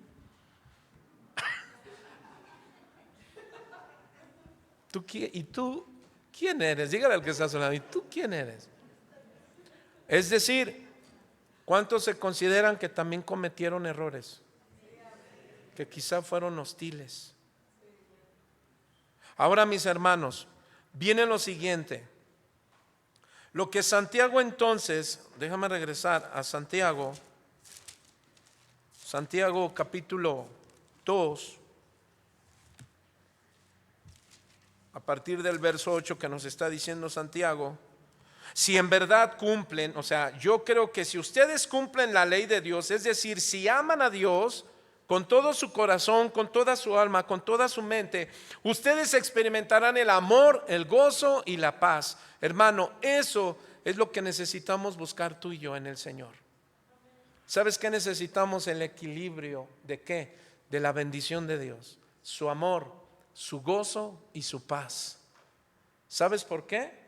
¿Y tú quién eres? Dígale al que está a su lado, ¿y tú quién eres? Es decir, ¿cuántos se consideran que también cometieron errores? Que quizá fueron hostiles. Ahora, mis hermanos, viene lo siguiente. Lo que Santiago entonces, déjame regresar a Santiago capítulo 2, a partir del verso 8 que nos está diciendo Santiago. Si en verdad cumplen, o sea, yo creo que si ustedes cumplen la ley de Dios, es decir, si aman a Dios con todo su corazón, con toda su alma, con toda su mente, ustedes experimentarán el amor, el gozo y la paz. Hermano, eso es lo que necesitamos buscar tú y yo en el Señor. ¿Sabes qué necesitamos? El equilibrio ¿de qué? De la bendición de Dios, su amor, su gozo y su paz. ¿Sabes por qué?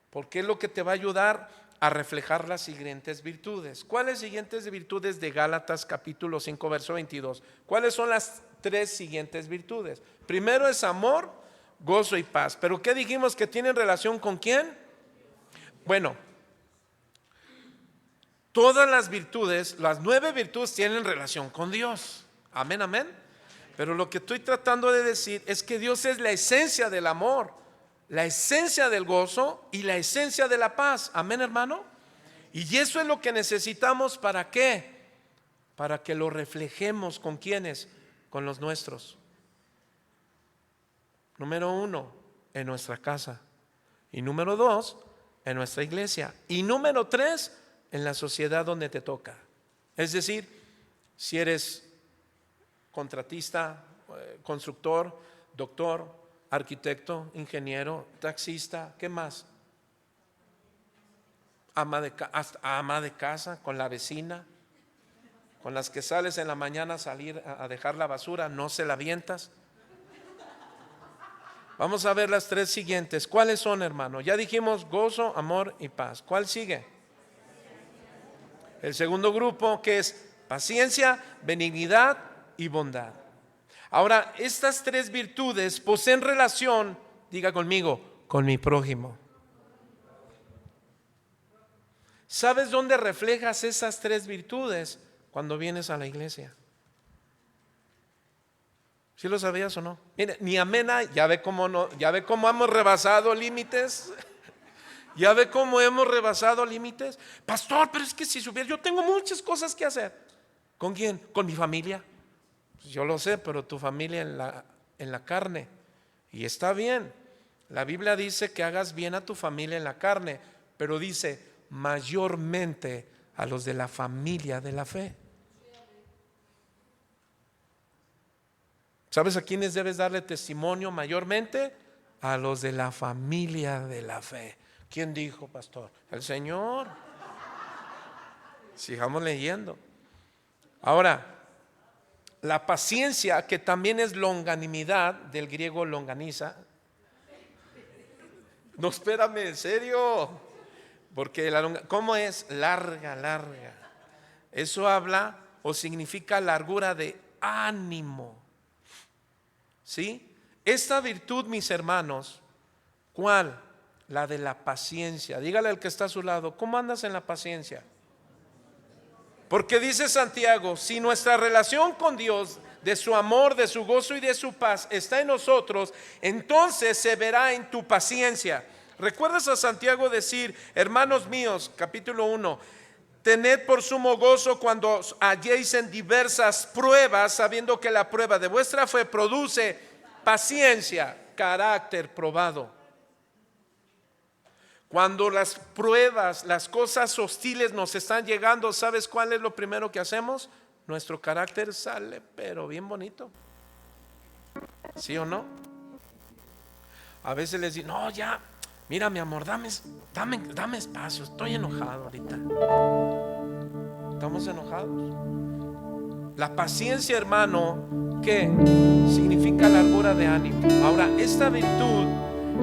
Porque es lo que te va a ayudar a reflejar las siguientes virtudes. ¿Cuáles siguientes virtudes de Gálatas capítulo 5 verso 22? ¿Cuáles son las tres siguientes virtudes? Primero es amor, gozo y paz. ¿Pero qué dijimos que tienen relación con quién? Bueno, todas las virtudes, las 9 virtudes tienen relación con Dios. Amén, amén. Pero lo que estoy tratando de decir es que Dios es la esencia del amor, la esencia del gozo y la esencia de la paz. Amén, hermano. Y eso es lo que necesitamos. ¿Para qué? Para que lo reflejemos. ¿Con quiénes? Con los nuestros. Número 1, en nuestra casa. Y número 2, en nuestra iglesia. Y número 3, en la sociedad donde te toca. Es decir, si eres contratista, constructor, doctor, arquitecto, ingeniero, taxista, ¿qué más? Ama de casa, con la vecina, con las que sales en la mañana a salir a dejar la basura, no se la avientas. Vamos a ver las tres siguientes. ¿Cuáles son, hermano? Ya dijimos gozo, amor y paz. ¿Cuál sigue? El segundo grupo, que es paciencia, benignidad y bondad. Ahora, estas tres virtudes poseen relación, diga conmigo, con mi prójimo. ¿Sabes dónde reflejas esas tres virtudes? Cuando vienes a la iglesia. ¿Sí lo sabías o no? Mire, ni amena, ya ve cómo no, ya ve cómo hemos rebasado límites. ¿Ya ve cómo hemos rebasado límites? Pastor, pero es que si supiera, yo tengo muchas cosas que hacer. ¿Con quién? Con mi familia. Pues yo lo sé, pero tu familia en la carne. Y está bien. La Biblia dice que hagas bien a tu familia en la carne, pero dice mayormente a los de la familia de la fe. ¿Sabes a quiénes debes darle testimonio mayormente? A los de la familia de la fe. ¿Quién dijo, pastor? El Señor. Sigamos leyendo. Ahora, la paciencia, que también es longanimidad, del griego longaniza. No, espérame, en serio. Porque ¿cómo es? Larga, larga. Eso habla o significa largura de ánimo. ¿Sí? Esta virtud, mis hermanos, ¿cuál? La de la paciencia. Dígale al que está a su lado, ¿cómo andas en la paciencia? Porque dice Santiago, si nuestra relación con Dios, de su amor, de su gozo y de su paz está en nosotros, entonces se verá en tu paciencia. ¿Recuerdas a Santiago decir, hermanos míos, capítulo 1, tened por sumo gozo cuando os halléis en diversas pruebas, sabiendo que la prueba de vuestra fe produce paciencia, carácter probado? Cuando las pruebas, las cosas hostiles nos están llegando, ¿sabes cuál es lo primero que hacemos? Nuestro carácter sale, pero bien bonito. ¿Sí o no? A veces les digo, no, ya, mira mi amor, dame espacio, estoy enojado ahorita. Estamos enojados. La paciencia, hermano, ¿qué? Significa largura de ánimo. Ahora, esta virtud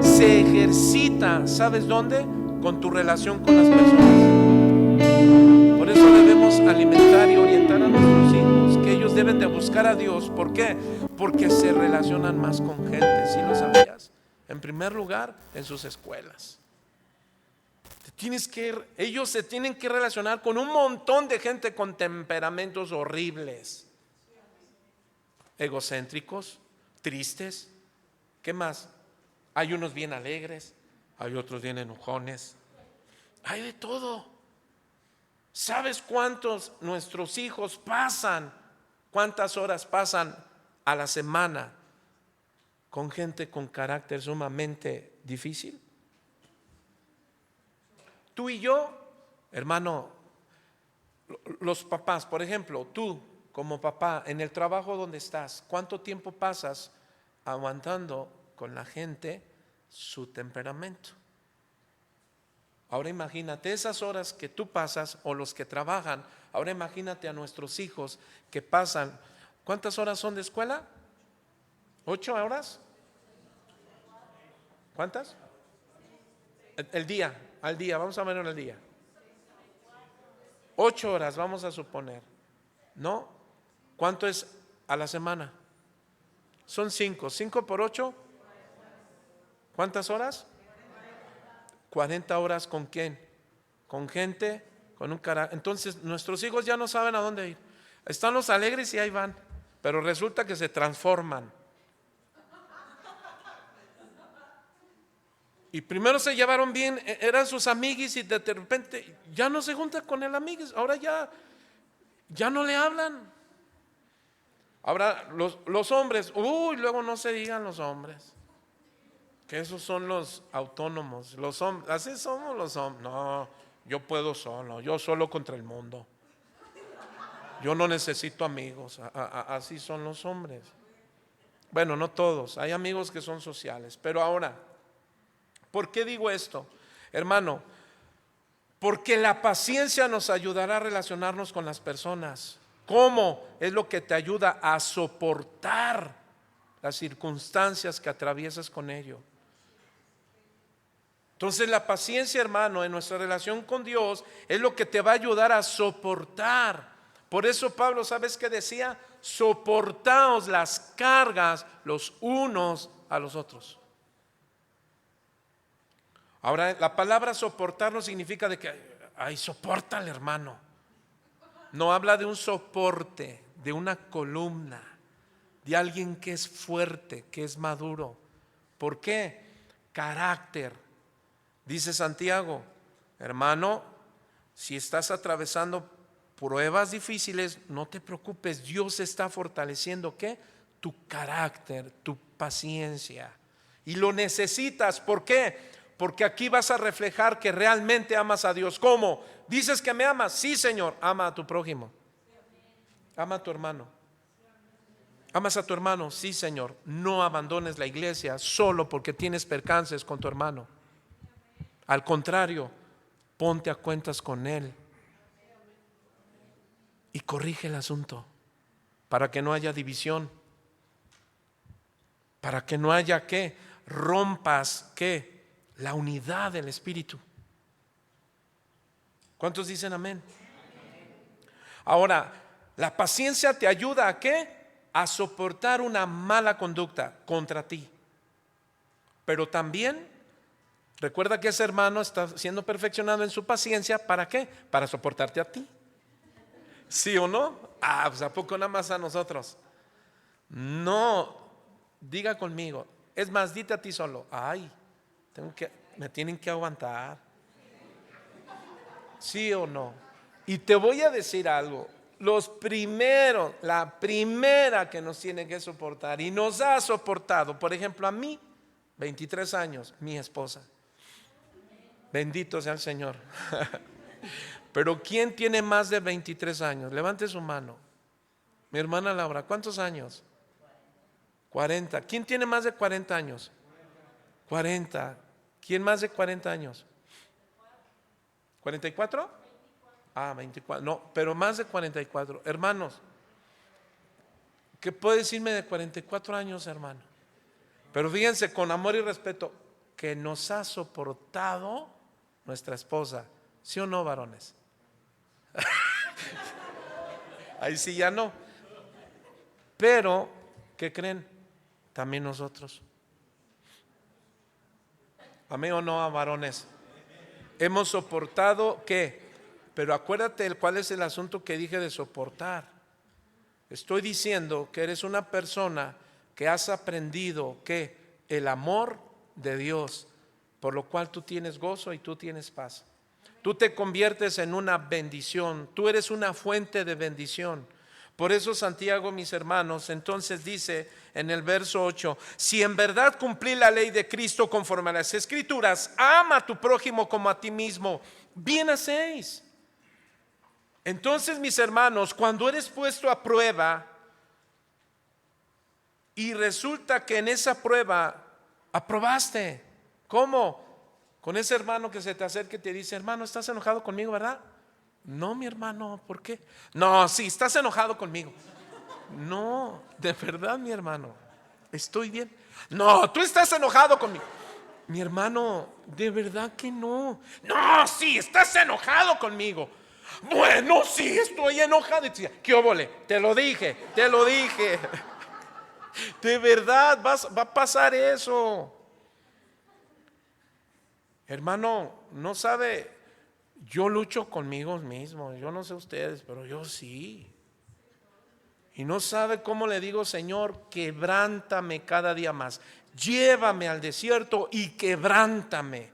se ejercita, ¿sabes dónde? Con tu relación con las personas. Por eso debemos alimentar y orientar a nuestros hijos, que ellos deben de buscar a Dios. ¿Por qué? Porque se relacionan más con gente. ¿Sí lo sabías? En primer lugar, en sus escuelas. Ellos se tienen que relacionar con un montón de gente con temperamentos horribles, egocéntricos, tristes. ¿Qué más? Hay unos bien alegres, hay otros bien enojones, hay de todo. ¿Sabes cuántos nuestros hijos pasan? ¿Cuántas horas pasan a la semana con gente con carácter sumamente difícil? Tú y yo, hermano, los papás, por ejemplo, tú como papá, en el trabajo donde estás, ¿cuánto tiempo pasas aguantando con la gente su temperamento? Ahora imagínate esas horas que tú pasas o los que trabajan. Ahora imagínate a nuestros hijos que pasan. ¿Cuántas horas son de escuela? ¿8 horas? ¿Cuántas? El día, al día, vamos a ver en el día. 8 horas, vamos a suponer. ¿No? ¿Cuánto es a la semana? Son 5. 5 por 8. ¿Cuántas horas? 40 horas. ¿Con quién? Con gente, con un carácter. Entonces nuestros hijos ya no saben a dónde ir. Están los alegres y ahí van, pero resulta que se transforman. Y primero se llevaron bien, eran sus amiguis, y de repente ya no se junta con el amiguis. Ahora ya no le hablan. Ahora los hombres, luego no se digan los hombres, que esos son los autónomos, los hombres, así somos los hombres. No, yo puedo solo, yo solo contra el mundo. Yo no necesito amigos, así son los hombres. Bueno, no todos, hay amigos que son sociales, pero ahora, ¿por qué digo esto? Hermano, porque la paciencia nos ayudará a relacionarnos con las personas. ¿Cómo? Es lo que te ayuda a soportar las circunstancias que atraviesas con ello. Entonces la paciencia, hermano, en nuestra relación con Dios es lo que te va a ayudar a soportar. Por eso Pablo, ¿sabes qué decía? Soportaos las cargas los unos a los otros. Ahora, la palabra soportar no significa de que, ay, sopórtale, hermano. No habla de un soporte, de una columna, de alguien que es fuerte, que es maduro. ¿Por qué? Carácter. Dice Santiago, hermano, si estás atravesando pruebas difíciles, no te preocupes, Dios está fortaleciendo, ¿qué? Tu carácter, tu paciencia. Y lo necesitas, ¿por qué? Porque aquí vas a reflejar que realmente amas a Dios. ¿Cómo? ¿Dices que me amas? Sí, Señor. Ama a tu prójimo. Ama a tu hermano. ¿Amas a tu hermano? Sí, Señor. No abandones la iglesia solo porque tienes percances con tu hermano. Al contrario, ponte a cuentas con él y corrige el asunto para que no haya división, para que no haya ¿qué? Rompas ¿qué? La unidad del Espíritu. ¿Cuántos dicen amén? Ahora, la paciencia te ayuda ¿a qué? A soportar una mala conducta contra ti. Pero también recuerda que ese hermano está siendo perfeccionado en su paciencia. ¿Para qué? Para soportarte a ti. ¿Sí o no? Pues ¿a poco nada más a nosotros? No, diga conmigo. Es más, dite a ti solo. Ay, me tienen que aguantar. ¿Sí o no? Y te voy a decir algo. La primera que nos tiene que soportar y nos ha soportado, por ejemplo, a mí, 23 años, mi esposa. Bendito sea el Señor. Pero ¿quién tiene más de 23 años? Levante su mano. Mi hermana Laura, ¿cuántos años? 40. ¿Quién tiene más de 40 años? 40. ¿Quién más de 40 años? ¿44? 24. No, pero más de 44. Hermanos, ¿qué puede decirme de 44 años, hermano? Pero fíjense, con amor y respeto, que nos ha soportado nuestra esposa. ¿Sí o no, varones? Ahí sí ya no. Pero, ¿qué creen? También nosotros. Amén o no, varones. Hemos soportado ¿qué? Pero acuérdate cuál es el asunto que dije de soportar. Estoy diciendo que eres una persona que has aprendido que el amor de Dios, por lo cual tú tienes gozo y tú tienes paz. Tú te conviertes en una bendición, tú eres una fuente de bendición. Por eso Santiago, mis hermanos, entonces dice en el verso 8, si en verdad cumplí la ley de Cristo conforme a las Escrituras, ama a tu prójimo como a ti mismo, bien hacéis. Entonces, mis hermanos, cuando eres puesto a prueba y resulta que en esa prueba aprobaste, ¿cómo? Con ese hermano que se te acerca y te dice: hermano, ¿estás enojado conmigo, verdad? No, mi hermano, ¿por qué? No, sí, estás enojado conmigo. No, de verdad, mi hermano, estoy bien. No, tú estás enojado conmigo. Mi hermano, de verdad que no. No, sí, estás enojado conmigo. Bueno, sí, estoy enojado. Y decía: ¿qué óvole? Te lo dije, te lo dije. De verdad, va a pasar eso. Hermano, no sabe, yo lucho conmigo mismo. Yo no sé ustedes, pero yo sí. Y no sabe cómo le digo: Señor, quebrántame cada día más. Llévame al desierto y quebrántame.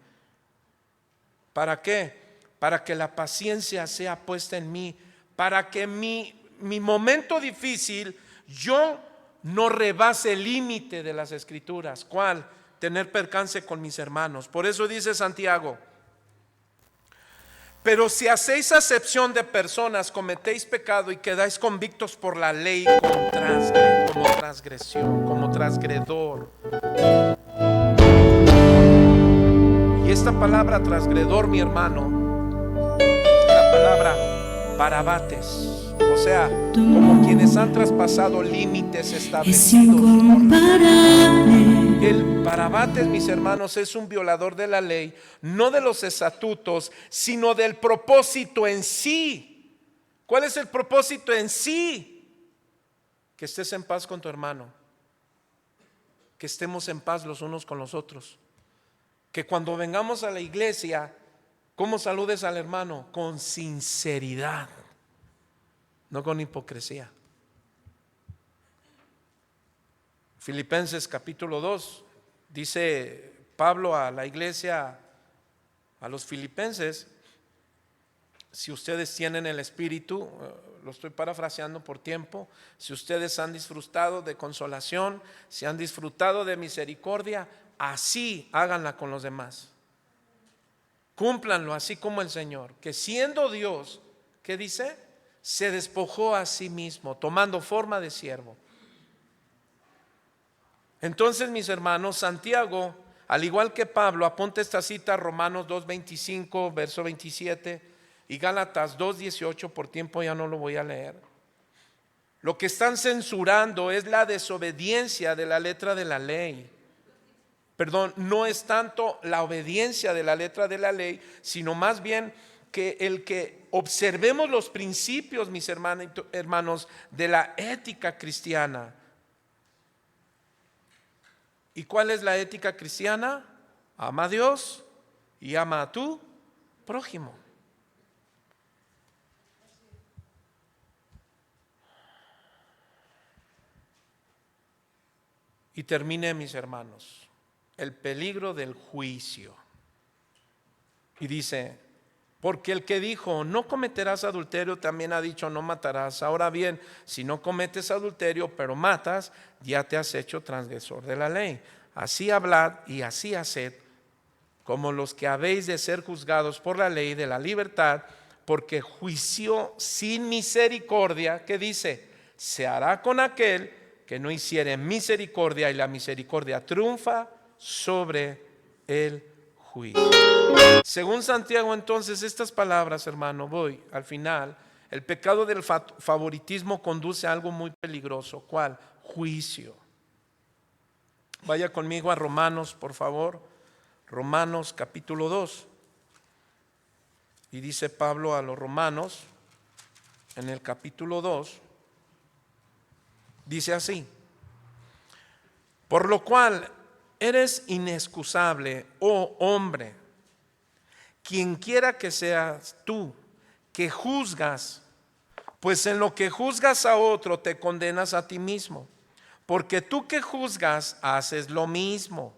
¿Para qué? Para que la paciencia sea puesta en mí. Para que mi momento difícil yo no rebase el límite de las Escrituras. ¿Cuál? Tener percance con mis hermanos. Por eso dice Santiago: pero si hacéis acepción de personas, cometéis pecado y quedáis convictos por la ley como transgresión, como transgredor. Y esta palabra transgredor, mi hermano, es la palabra parabates, o sea, como quienes han traspasado límites establecidos. El parabates, mis hermanos, es un violador de la ley, no de los estatutos, sino del propósito en sí. ¿Cuál es el propósito en sí? Que estés en paz con tu hermano, que estemos en paz los unos con los otros, que cuando vengamos a la iglesia, ¿cómo saludes al hermano? Con sinceridad, no con hipocresía. Filipenses capítulo 2, dice Pablo a la iglesia, a los filipenses: si ustedes tienen el Espíritu, lo estoy parafraseando por tiempo, si ustedes han disfrutado de consolación, si han disfrutado de misericordia, así háganla con los demás. Cúmplanlo así como el Señor, que siendo Dios, ¿qué dice? Se despojó a sí mismo, tomando forma de siervo. Entonces, mis hermanos, Santiago, al igual que Pablo, apunta esta cita: Romanos 2:25, verso 27, y Gálatas 2:18, por tiempo ya no lo voy a leer. Lo que están censurando es la desobediencia de la letra de la ley. Perdón, no es tanto la obediencia de la letra de la ley, sino más bien que el que observemos los principios, mis hermanos, de la ética cristiana. ¿Y cuál es la ética cristiana? Ama a Dios y ama a tu prójimo. Y termine, mis hermanos, el peligro del juicio. Y dice: porque el que dijo no cometerás adulterio también ha dicho no matarás. Ahora bien, si no cometes adulterio pero matas, ya te has hecho transgresor de la ley. Así hablad y así haced, como los que habéis de ser juzgados por la ley de la libertad, porque juicio sin misericordia, ¿qué dice? Se hará con aquel que no hiciere misericordia, y la misericordia triunfa sobre el juicio. Según Santiago, entonces, estas palabras, hermano, voy al final. El pecado del favoritismo conduce a algo muy peligroso. ¿Cuál? Juicio. Vaya conmigo a Romanos, por favor. Romanos capítulo 2. Y dice Pablo a los romanos, en el capítulo 2, dice así: por lo cual eres inexcusable, oh hombre, quien quiera que seas tú, que juzgas, pues en lo que juzgas a otro te condenas a ti mismo, porque tú que juzgas haces lo mismo.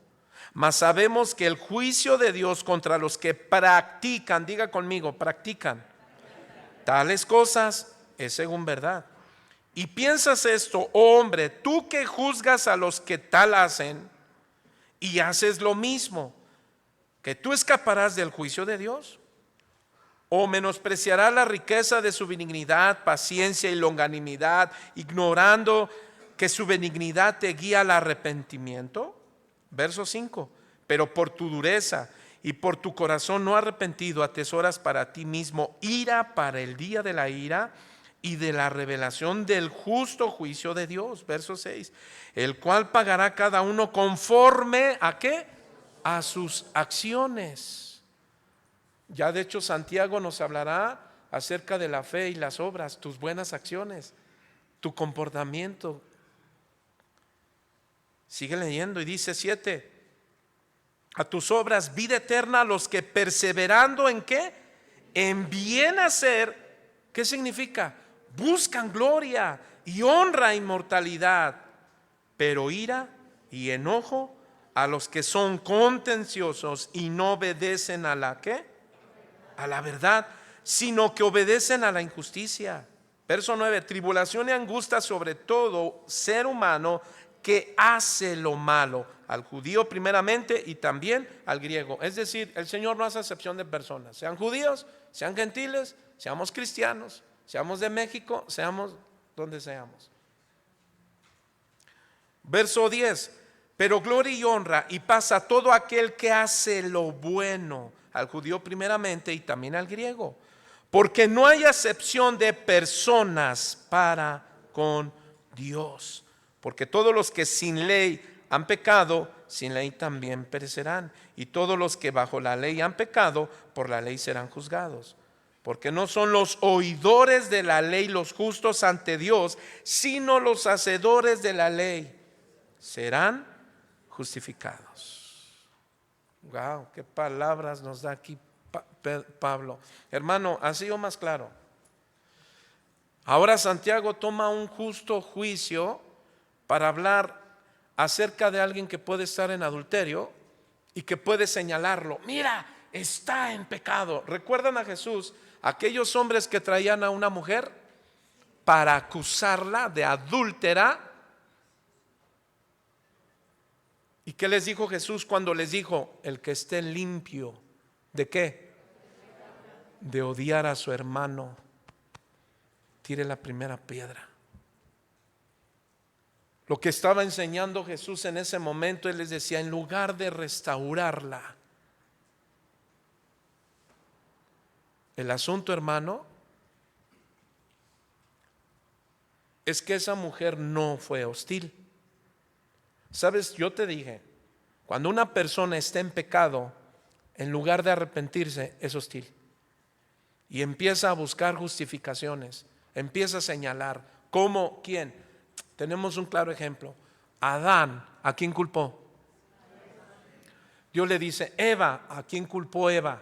Mas sabemos que el juicio de Dios contra los que practican, diga conmigo, practican tales cosas, es según verdad. Y piensas esto, oh hombre, tú que juzgas a los que tal hacen y haces lo mismo, ¿que tú escaparás del juicio de Dios? ¿O menospreciarás la riqueza de su benignidad, paciencia y longanimidad, ignorando que su benignidad te guía al arrepentimiento? Verso 5: pero por tu dureza y por tu corazón no arrepentido atesoras para ti mismo ira para el día de la ira y de la revelación del justo juicio de Dios. Verso 6, el cual pagará cada uno conforme ¿a qué? A sus acciones. Ya de hecho Santiago nos hablará acerca de la fe y las obras, tus buenas acciones, tu comportamiento. Sigue leyendo y dice 7, a tus obras vida eterna a los que perseverando ¿en qué? En bien hacer. ¿Qué significa? Buscan gloria y honra e inmortalidad, pero ira y enojo a los que son contenciosos y no obedecen a la ¿qué? A la verdad, sino que obedecen a la injusticia. Verso 9, tribulación y angustia sobre todo ser humano que hace lo malo, al judío primeramente y también al griego. Es decir, el Señor no hace excepción de personas, sean judíos, sean gentiles, seamos cristianos, seamos de México, seamos donde seamos. Verso 10, pero gloria y honra y paz a todo aquel que hace lo bueno, al judío primeramente y también al griego, porque no hay acepción de personas para con Dios, porque todos los que sin ley han pecado, sin ley también perecerán, y todos los que bajo la ley han pecado, por la ley serán juzgados. Porque no son los oidores de la ley los justos ante Dios, sino los hacedores de la ley serán justificados. Wow, qué palabras nos da aquí Pablo. Hermano, ¿así o más claro? Ahora Santiago toma un justo juicio para hablar acerca de alguien que puede estar en adulterio y que puede señalarlo. Mira, está en pecado. ¿Recuerdan a Jesús? Aquellos hombres que traían a una mujer para acusarla de adúltera. ¿Y qué les dijo Jesús cuando les dijo? El que esté limpio, ¿de qué? De odiar a su hermano, tire la primera piedra. Lo que estaba enseñando Jesús en ese momento, Él les decía, en lugar de restaurarla, el asunto, hermano, es que esa mujer no fue hostil. Sabes, yo te dije, cuando una persona está en pecado, en lugar de arrepentirse, es hostil. Y empieza a buscar justificaciones, empieza a señalar. ¿Cómo? ¿Quién? Tenemos un claro ejemplo. Adán, ¿a quién culpó? Dios le dice, Eva, ¿a quién culpó Eva?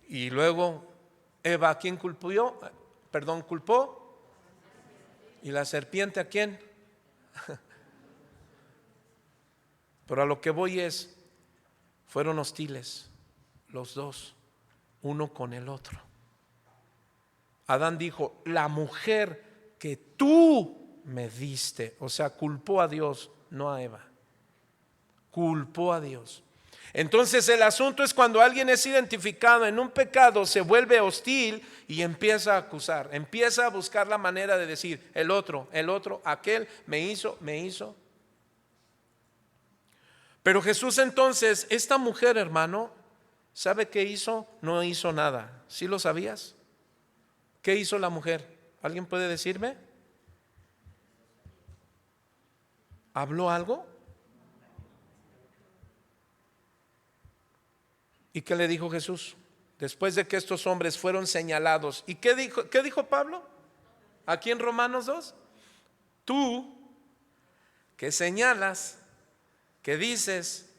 Y luego, Eva, ¿a quién culpó? Culpó. ¿Y la serpiente a quién? Pero a lo que voy es, fueron hostiles los dos, uno con el otro. Adán dijo, la mujer que tú me diste, o sea, culpó a Dios, no a Eva, culpó a Dios. Entonces el asunto es cuando alguien es identificado en un pecado, se vuelve hostil y empieza a acusar, empieza a buscar la manera de decir, el otro, aquel me hizo. Pero Jesús entonces, esta mujer, hermano, ¿sabe qué hizo? No hizo nada. ¿Sí lo sabías? ¿Qué hizo la mujer? ¿Alguien puede decirme? ¿Habló algo? ¿Y qué le dijo Jesús? Después de que estos hombres fueron señalados. ¿Y qué dijo Pablo? Aquí en Romanos 2. Tú que señalas, que dices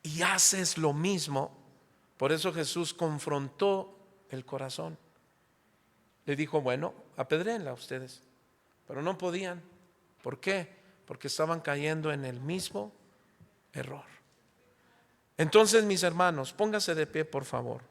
y haces lo mismo. Por eso Jesús confrontó el corazón. Le dijo, bueno, apedréenla ustedes. Pero no podían. ¿Por qué? Porque estaban cayendo en el mismo error. Entonces, mis hermanos, pónganse de pie, por favor.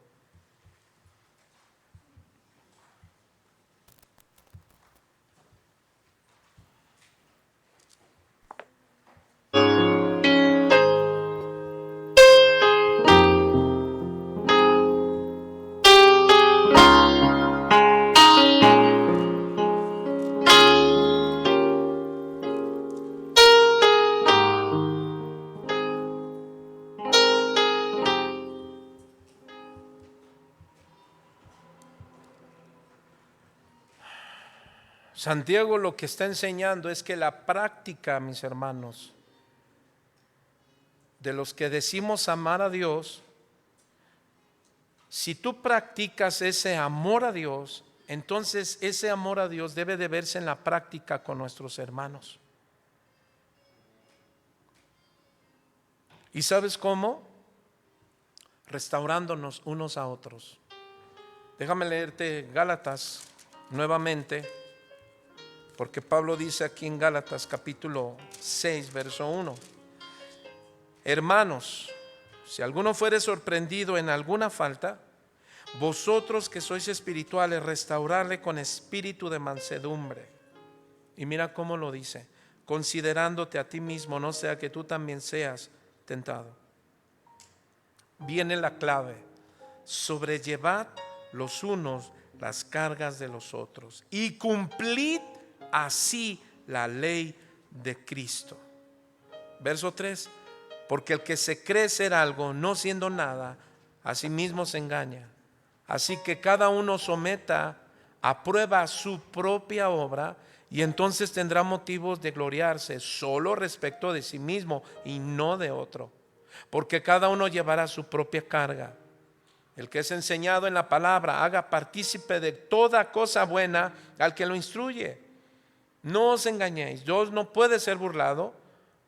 Santiago lo que está enseñando es que la práctica, mis hermanos, de los que decimos amar a Dios, si tú practicas ese amor a Dios, entonces ese amor a Dios debe de verse en la práctica con nuestros hermanos. ¿Y sabes cómo? Restaurándonos unos a otros. Déjame leerte Gálatas nuevamente, porque Pablo dice aquí en Gálatas capítulo 6, verso 1: hermanos, si alguno fuere sorprendido en alguna falta, vosotros que sois espirituales, restaurarle con espíritu de mansedumbre. Y mira cómo lo dice: considerándote a ti mismo, no sea que tú también seas tentado. Viene la clave: sobrellevad los unos las cargas de los otros y cumplid así la ley de Cristo. Verso 3: porque el que se cree ser algo, no siendo nada, a sí mismo se engaña. Así que cada uno someta a prueba su propia obra, y entonces tendrá motivos de gloriarse solo respecto de sí mismo y no de otro, porque cada uno llevará su propia carga. El que es enseñado en la palabra, haga partícipe de toda cosa buena al que lo instruye. No os engañéis, Dios no puede ser burlado,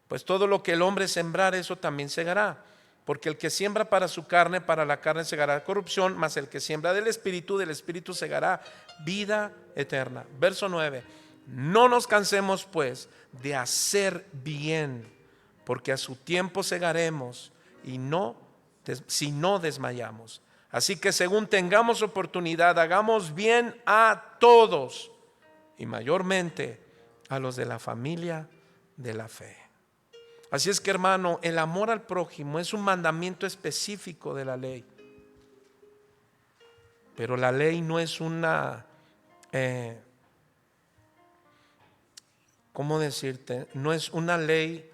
pues todo lo que el hombre sembrar, eso también segará. Porque el que siembra para su carne, para la carne segará corrupción, mas el que siembra del Espíritu segará vida eterna. Verso 9: no nos cansemos pues de hacer bien, porque a su tiempo segaremos, y si no desmayamos. Así que según tengamos oportunidad, hagamos bien a todos, y mayormente a los de la familia de la fe. Así es que, hermano, el amor al prójimo es un mandamiento específico de la ley. Pero la ley no es una, ¿cómo decirte? No es una ley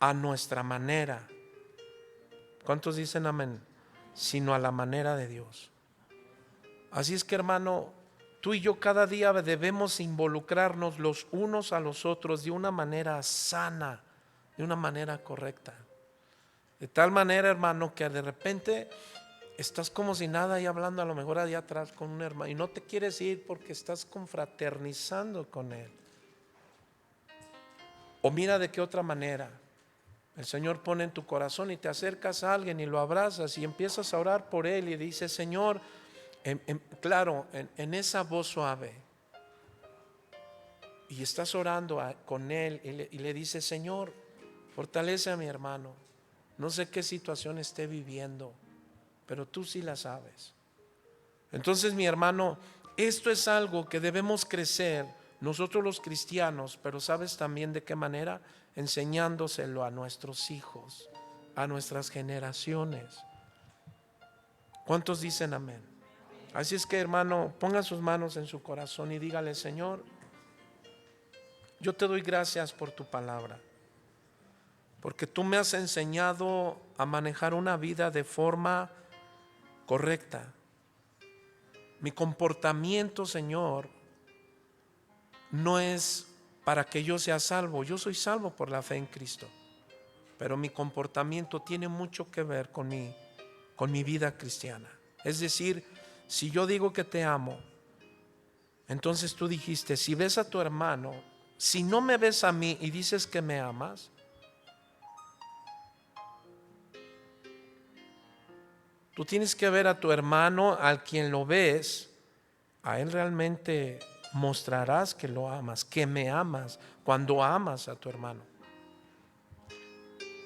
a nuestra manera. ¿Cuántos dicen amén? Sino a la manera de Dios. Así es que, hermano, tú y yo cada día debemos involucrarnos los unos a los otros de una manera sana, de una manera correcta. De tal manera, hermano, que de repente estás como si nada y hablando a lo mejor allá atrás con un hermano y no te quieres ir porque estás confraternizando con él. O mira de qué otra manera el Señor pone en tu corazón y te acercas a alguien y lo abrazas y empiezas a orar por él y dices: Señor, claro, en esa voz suave, y estás orando con él y le dices: Señor, fortalece a mi hermano. No sé qué situación esté viviendo, pero tú sí la sabes. Entonces, mi hermano, esto es algo que debemos crecer nosotros los cristianos, pero ¿sabes también de qué manera? Enseñándoselo a nuestros hijos, a nuestras generaciones. ¿Cuántos dicen amén? Así es que, hermano, ponga sus manos en su corazón y dígale: Señor, yo te doy gracias por tu palabra, porque tú me has enseñado a manejar una vida de forma correcta. Mi comportamiento, Señor, no es para que yo sea salvo. Yo soy salvo por la fe en Cristo, pero mi comportamiento tiene mucho que ver con mi vida cristiana. Es decir, si yo digo que te amo, entonces tú dijiste: si ves a tu hermano, si no me ves a mí y dices que me amas, tú tienes que ver a tu hermano, al quien lo ves, a él realmente mostrarás que lo amas, que me amas, cuando amas a tu hermano.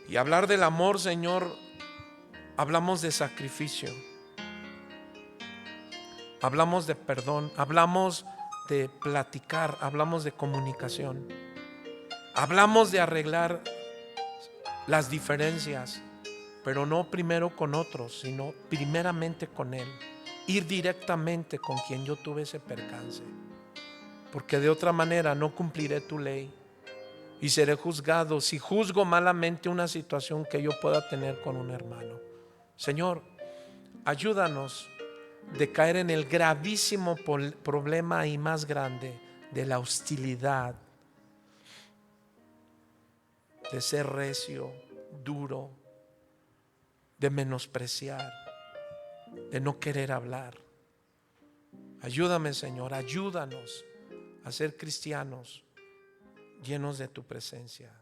Y hablar del amor, Señor, hablamos de sacrificio, hablamos de perdón, hablamos de platicar, hablamos de comunicación, hablamos de arreglar las diferencias, pero no primero con otros, sino primeramente con Él. Ir directamente con quien yo tuve ese percance, porque de otra manera no cumpliré tu ley y seré juzgado si juzgo malamente una situación que yo pueda tener con un hermano. Señor, ayúdanos de caer en el gravísimo problema y más grande de la hostilidad, de ser recio, duro, de menospreciar, de no querer hablar. Ayúdame, Señor, ayúdanos a ser cristianos llenos de tu presencia.